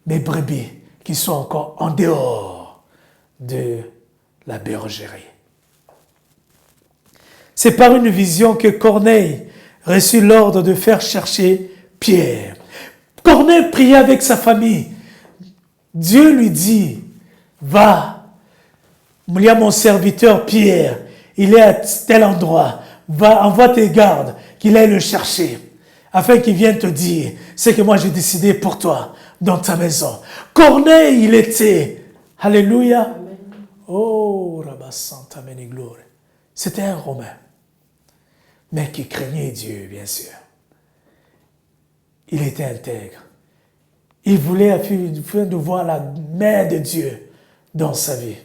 mes brebis qui sont encore en dehors de la bergerie. C'est par une vision que Corneille reçut l'ordre de faire chercher Pierre. Corneille priait avec sa famille. Dieu lui dit, va, il y a mon serviteur Pierre, il est à tel endroit, va, envoie tes gardes, qu'il aille le chercher, afin qu'il vienne te dire, c'est que moi j'ai décidé pour toi, dans ta maison. Corneille, il était, alléluia, amen. Oh, Rabba Santa Meni Gloire. C'était un Romain, mais qui craignait Dieu, bien sûr. Il était intègre. Il voulait de voir la main de Dieu dans sa vie.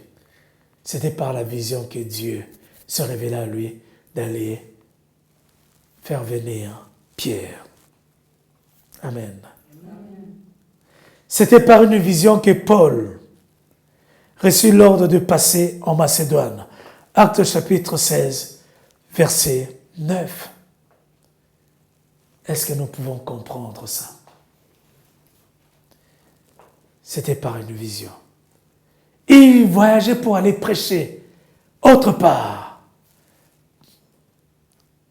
C'était par la vision que Dieu se révéla à lui d'aller faire venir Pierre. Amen. C'était par une vision que Paul reçut l'ordre de passer en Macédoine. Actes chapitre 16, verset 9. Est-ce que nous pouvons comprendre ça? C'était par une vision. Il voyageait pour aller prêcher autre part.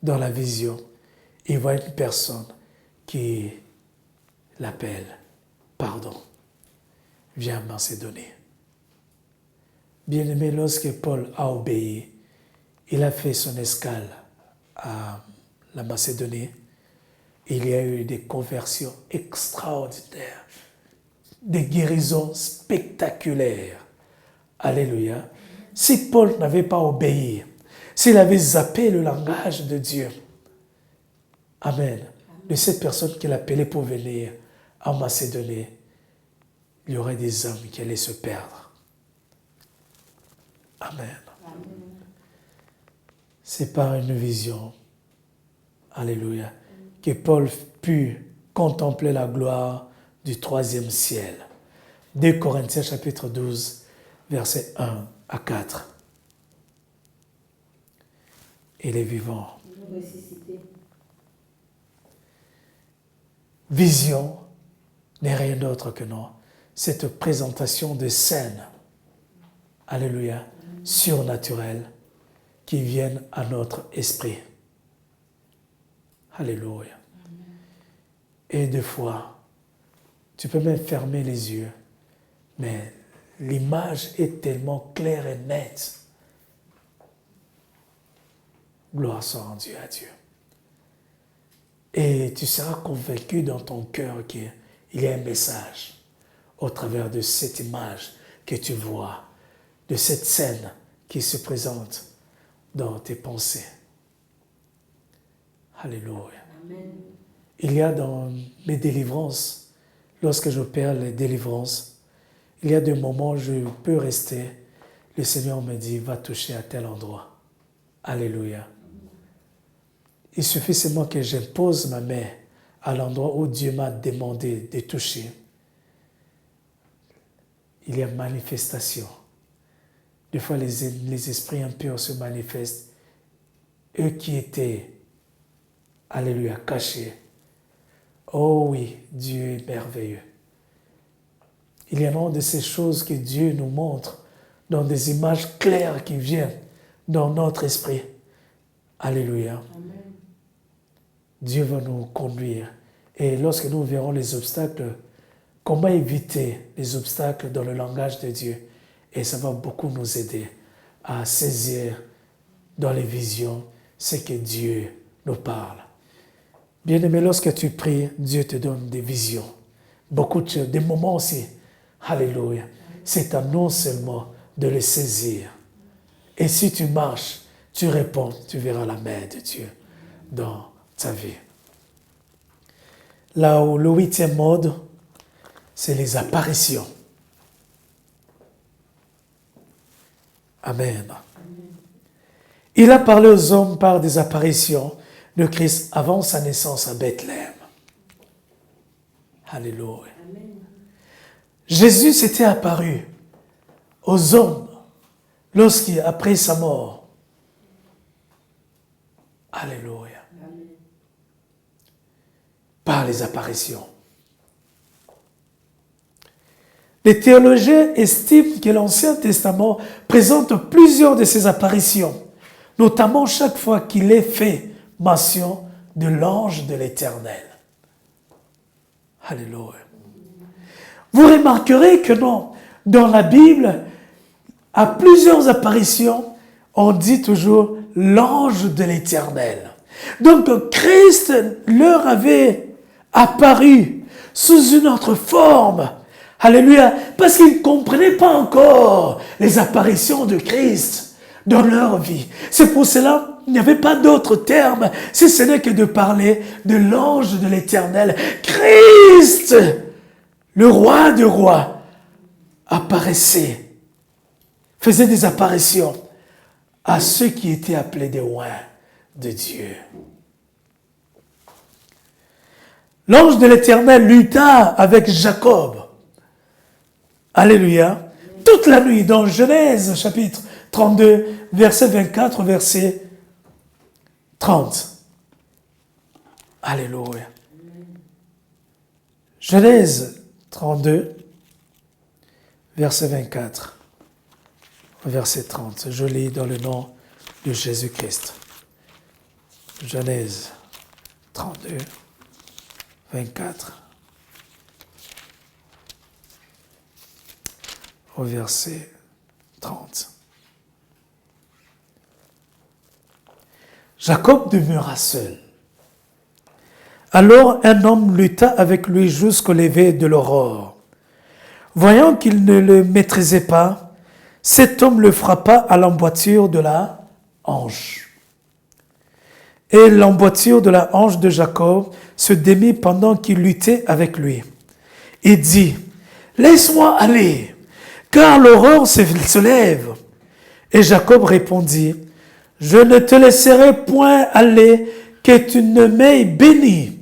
Dans la vision, il voit une personne qui l'appelle, pardon, viens en Macédonie. Bien-aimé, lorsque Paul a obéi, il a fait son escale à la Macédonie. Il y a eu des conversions extraordinaires, des guérisons spectaculaires. Alléluia. Si Paul n'avait pas obéi, s'il avait zappé le langage de Dieu, amen, de cette personne qu'il appelait pour venir en Macédonie, il y aurait des âmes qui allaient se perdre. Amen. C'est par une vision, alléluia, que Paul put contempler la gloire du troisième ciel. 2 Corinthiens chapitre 12, versets 1 à 4. Il est vivant. Vision n'est rien d'autre que non, cette présentation de scènes, alléluia, surnaturelles, qui viennent à notre esprit. Alléluia. Et des fois, tu peux même fermer les yeux, mais l'image est tellement claire et nette. Gloire soit rendue à Dieu. Et tu seras convaincu dans ton cœur qu'il y a un message au travers de cette image que tu vois, de cette scène qui se présente dans tes pensées. Alléluia. Amen. Il y a dans mes délivrances, lorsque j'opère les délivrances, il y a des moments où je peux rester, le Seigneur me dit, va toucher à tel endroit. Alléluia. Il suffit seulement que j'impose ma main à l'endroit où Dieu m'a demandé de toucher. Il y a manifestation. Des fois, les esprits impurs se manifestent. Eux qui étaient, alléluia, cachés. Oh oui, Dieu est merveilleux. Il y a une de ces choses que Dieu nous montre dans des images claires qui viennent dans notre esprit. Alléluia. Amen. Dieu va nous conduire. Et lorsque nous verrons les obstacles, comment éviter les obstacles dans le langage de Dieu? Et ça va beaucoup nous aider à saisir dans les visions ce que Dieu nous parle. Bien-aimé, lorsque tu pries, Dieu te donne des visions. Beaucoup de choses, des moments aussi. Alléluia. C'est à nous seulement de les saisir. Et si tu marches, tu réponds, tu verras la main de Dieu dans ta vie. Là où le 8e mode, c'est les apparitions. Amen. Il a parlé aux hommes par des apparitions de Christ avant sa naissance à Bethléem. Alléluia. Amen. Jésus s'était apparu aux hommes après sa mort. Alléluia. Amen. Par les apparitions. Les théologiens estiment que l'Ancien Testament présente plusieurs de ces apparitions, notamment chaque fois qu'il est fait mention de l'ange de l'Éternel. Alléluia. Vous remarquerez que non, dans la Bible, à plusieurs apparitions, on dit toujours l'ange de l'Éternel. Donc Christ leur avait apparu sous une autre forme. Alléluia, parce qu'ils ne comprenaient pas encore les apparitions de Christ dans leur vie. C'est pour cela qu'il n'y avait pas d'autre terme, si ce n'est que de parler de l'ange de l'Éternel. Christ, le roi des rois, apparaissait, faisait des apparitions à ceux qui étaient appelés des rois de Dieu. L'ange de l'Éternel lutta avec Jacob. Alléluia. Toute la nuit, dans Genèse, chapitre 32, verset 24, verset 30. Alléluia. Genèse 32, verset 24, verset 30. Je lis dans le nom de Jésus-Christ. Genèse 32, 24. Au verset 30. Jacob demeura seul. Alors un homme lutta avec lui jusqu'au lever de l'aurore. Voyant qu'il ne le maîtrisait pas, cet homme le frappa à l'emboîture de la hanche. Et l'emboîture de la hanche de Jacob se démit pendant qu'il luttait avec lui. Il dit, « Laisse-moi aller, car l'aurore se lève. » Et Jacob répondit, « Je ne te laisserai point aller, que tu ne m'aies béni.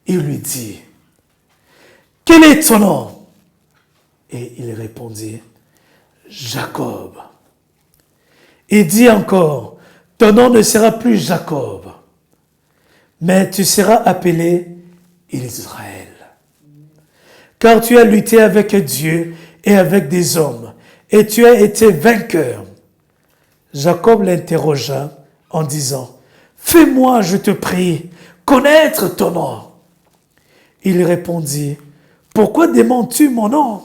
Il lui dit, quel est ton nom? Et il répondit, Jacob. Il dit encore, ton nom ne sera plus Jacob, mais tu seras appelé Israël. Car tu as lutté avec Dieu et avec des hommes, et tu as été vainqueur. Jacob l'interrogea en disant, fais-moi, je te prie, connaître ton nom. Il répondit, pourquoi demandes-tu mon nom?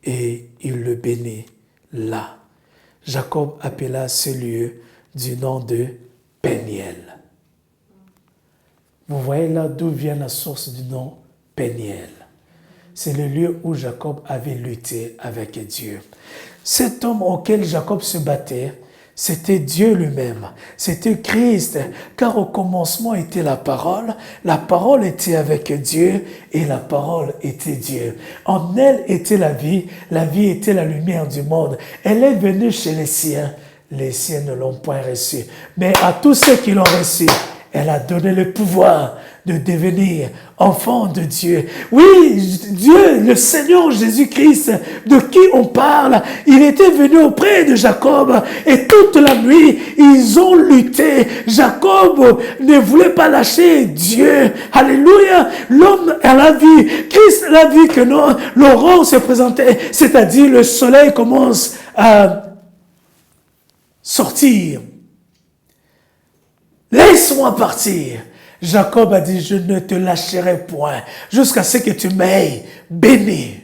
Et il le bénit là. Jacob appela ce lieu du nom de Péniel. Vous voyez là d'où vient la source du nom Péniel. C'est le lieu où Jacob avait lutté avec Dieu. Cet homme auquel Jacob se battait, c'était Dieu lui-même, c'était Christ, car au commencement était la parole était avec Dieu et la parole était Dieu. En elle était la vie était la lumière du monde. Elle est venue chez les siens ne l'ont point reçue. Mais à tous ceux qui l'ont reçue, elle a donné le pouvoir de devenir enfant de Dieu. Oui, Dieu, le Seigneur Jésus-Christ, de qui on parle, il était venu auprès de Jacob et toute la nuit, ils ont lutté. Jacob ne voulait pas lâcher Dieu. Alléluia. L'homme, elle a vu, Christ a vu que non, l'aurore se présentait, c'est-à-dire le soleil commence à sortir. Laisse-moi partir. Jacob a dit, je ne te lâcherai point jusqu'à ce que tu m'aies béni.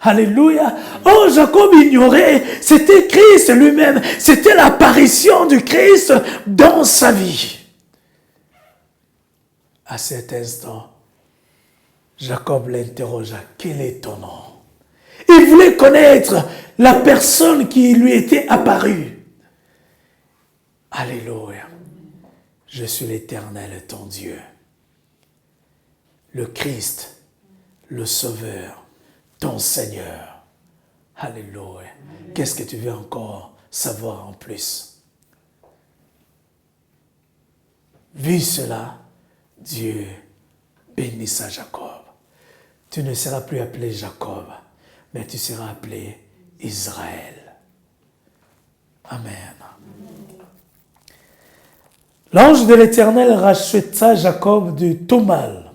Alléluia. Oh, Jacob ignorait, c'était Christ lui-même, c'était l'apparition du Christ dans sa vie. À cet instant, Jacob l'interrogea, quel est ton nom? Il voulait connaître la personne qui lui était apparue. Alléluia. Je suis l'Éternel, ton Dieu, le Christ, le Sauveur, ton Seigneur. Alléluia. Qu'est-ce que tu veux encore savoir en plus? Vu cela, Dieu bénissa Jacob. Tu ne seras plus appelé Jacob, mais tu seras appelé Israël. Amen. L'ange de l'Éternel racheta Jacob du tout mal.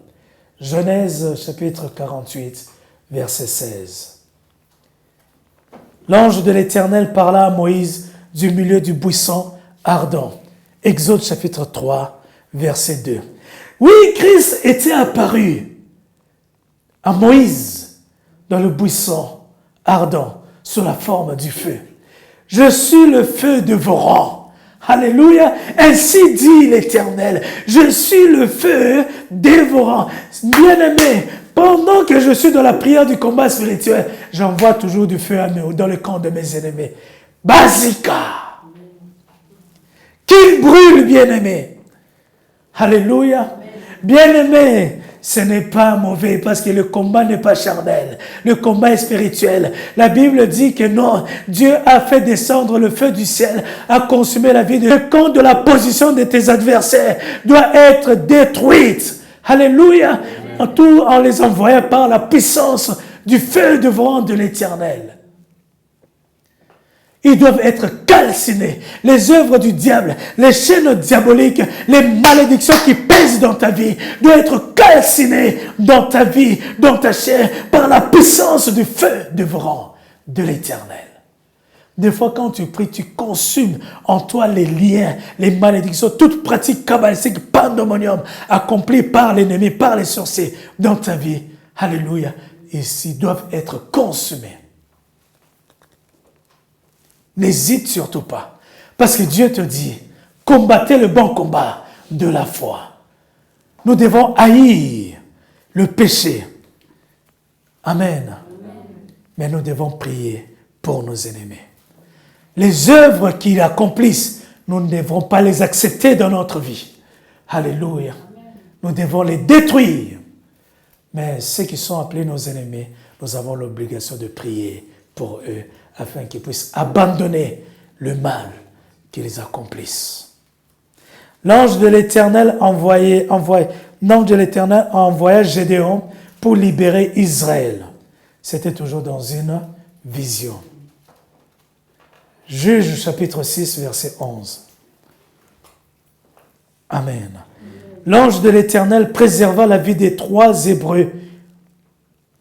Genèse chapitre 48, verset 16. L'ange de l'Éternel parla à Moïse du milieu du buisson ardent. Exode chapitre 3, verset 2. Oui, Christ était apparu à Moïse dans le buisson ardent sous la forme du feu. Je suis le feu dévorant. Alléluia. Ainsi dit l'Éternel, je suis le feu dévorant. Bien-aimé, pendant que je suis dans la prière du combat spirituel, j'envoie toujours du feu dans le camp de mes ennemis. Bazika. Qu'il brûle, bien-aimé. Alléluia. Bien-aimé, ce n'est pas mauvais parce que le combat n'est pas charnel. Le combat est spirituel. La Bible dit que non, Dieu a fait descendre le feu du ciel, a consumé la vie. Le camp de la position de tes adversaires doit être détruite. Alléluia. En tout en les envoyant par la puissance du feu devant de l'Éternel. Ils doivent être calcinés. Les œuvres du diable, les chaînes diaboliques, les malédictions qui pèsent dans ta vie doivent être calcinées dans ta vie, dans ta chair, par la puissance du feu dévorant de l'Éternel. Des fois, quand tu pries, tu consumes en toi les liens, les malédictions, toute pratique kabbalistique, pandémonium, accomplie par l'ennemi, par les sorciers dans ta vie. Alléluia. Ici, doivent être consumés. N'hésite surtout pas. Parce que Dieu te dit, combattez le bon combat de la foi. Nous devons haïr le péché. Amen. Mais nous devons prier pour nos ennemis. Les œuvres qu'ils accomplissent, nous ne devons pas les accepter dans notre vie. Alléluia. Nous devons les détruire. Mais ceux qui sont appelés nos ennemis, nous avons l'obligation de prier pour eux, afin qu'ils puissent abandonner le mal qu'ils accomplissent. L'ange de l'Éternel envoya Gédéon pour libérer Israël. C'était toujours dans une vision. Juge chapitre 6, verset 11. Amen. L'ange de l'Éternel préserva la vie des 3 Hébreux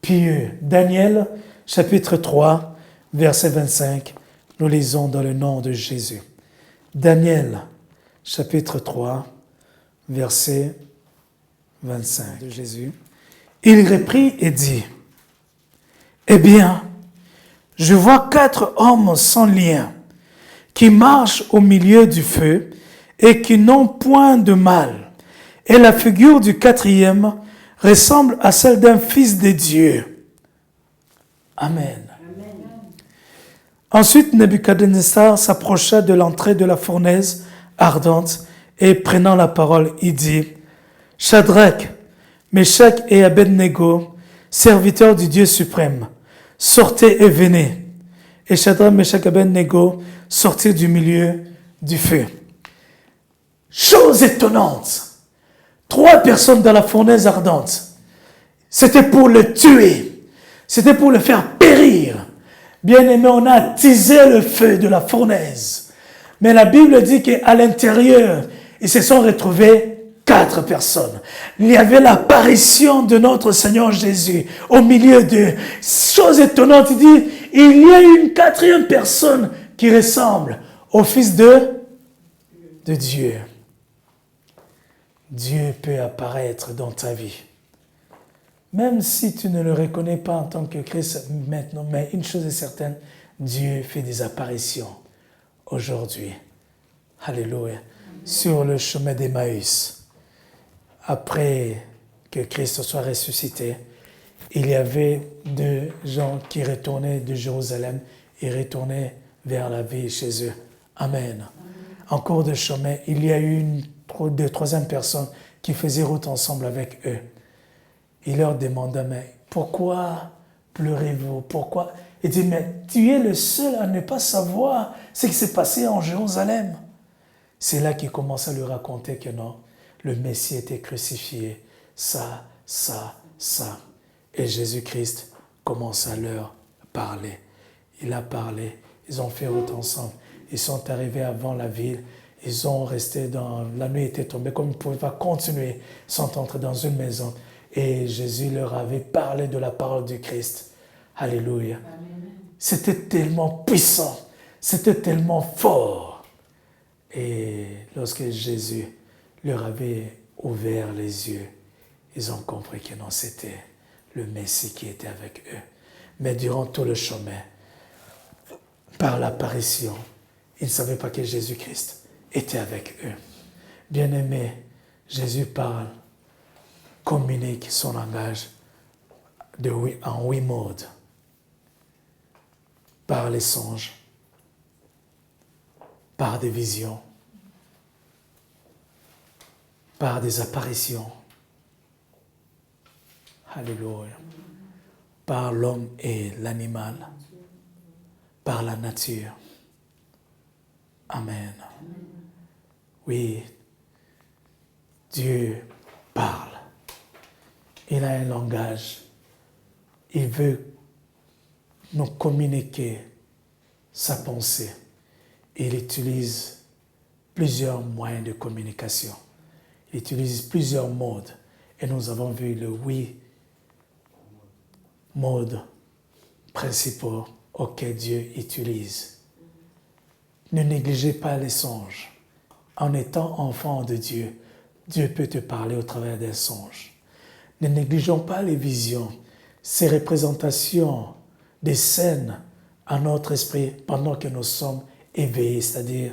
pieux. Daniel chapitre 3, verset 25. Nous lisons dans le nom de Jésus. Daniel chapitre 3, verset 25 de Jésus. Il reprit et dit, « Eh bien, je vois 4 hommes sans lien qui marchent au milieu du feu et qui n'ont point de mal. Et la figure du 4e ressemble à celle d'un fils de Dieu. » Amen. Amen. Ensuite, Nebuchadnezzar s'approcha de l'entrée de la fournaise ardente et prenant la parole, il dit, « Shadrach, Meshach et Abednego, serviteurs du Dieu suprême, sortez et venez. » Et Shadrach, Meshach et Abednego sortirent du milieu du feu. Chose étonnante, 3 personnes dans la fournaise ardente. C'était pour le tuer. C'était pour le faire périr. Bien-aimé, on a attisé le feu de la fournaise. Mais la Bible dit qu'à l'intérieur, ils se sont retrouvés 4 personnes. Il y avait l'apparition de notre Seigneur Jésus au milieu d'eux. Chose étonnante, il dit, il y a une 4e personne qui ressemble au Fils de Dieu. Dieu peut apparaître dans ta vie. Même si tu ne le reconnais pas en tant que Christ maintenant, mais une chose est certaine, Dieu fait des apparitions aujourd'hui. Alléluia. Sur le chemin d'Emmaüs, après que Christ soit ressuscité, il y avait 2 gens qui retournaient de Jérusalem et retournaient vers la vie chez eux. Amen. En cours de chemin, il y a eu une 3e personne qui faisait route ensemble avec eux. Il leur demanda, mais pourquoi pleurez-vous? Pourquoi? Il dit, mais tu es le seul à ne pas savoir ce qui s'est passé en Jérusalem. C'est là qu'il commence à lui raconter que non, le Messie était crucifié, ça. Et Jésus-Christ commence à leur parler. Il a parlé, ils ont fait route ensemble. Ils sont arrivés avant la ville, ils ont resté la nuit était tombée, comme ils ne pouvaient pas continuer, ils sont entrés dans une maison. Et Jésus leur avait parlé de la parole du Christ. Alléluia. Amen. C'était tellement puissant, c'était tellement fort. Et lorsque Jésus leur avait ouvert les yeux, ils ont compris que non, c'était le Messie qui était avec eux. Mais durant tout le chemin, par l'apparition, ils ne savaient pas que Jésus-Christ était avec eux. Bien-aimés, Jésus parle, communique son langage en 8 modes. Par les songes, par des visions, par des apparitions. Alléluia. Par l'homme et l'animal, par la nature. Amen. Oui, Dieu parle. Il a un langage. Il veut nous communiquer sa pensée. Il utilise plusieurs moyens de communication. Il utilise plusieurs modes. Et nous avons vu les 8 modes principaux auxquels Dieu utilise. Ne négligez pas les songes. En étant enfant de Dieu, Dieu peut te parler au travers des songes. Ne négligeons pas les visions, ces représentations des scènes à notre esprit pendant que nous sommes éveillés, c'est-à-dire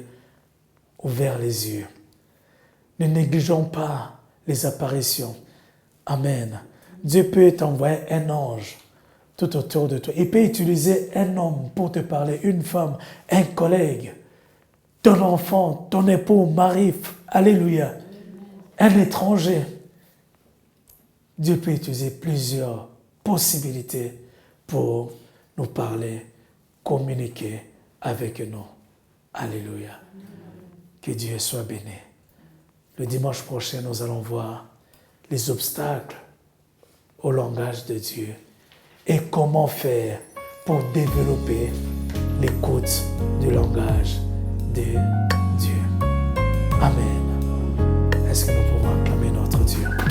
ouverts les yeux. Ne négligeons pas les apparitions. Amen. Dieu peut t'envoyer un ange tout autour de toi. Il peut utiliser un homme pour te parler, une femme, un collègue, ton enfant, ton époux, mari, alléluia, un étranger. Dieu peut utiliser plusieurs possibilités pour nous parler, communiquer avec nous. Alléluia. Que Dieu soit béni. Le dimanche prochain, nous allons voir les obstacles au langage de Dieu et comment faire pour développer l'écoute du langage de Dieu. Amen. Est-ce que nous pouvons acclamer notre Dieu?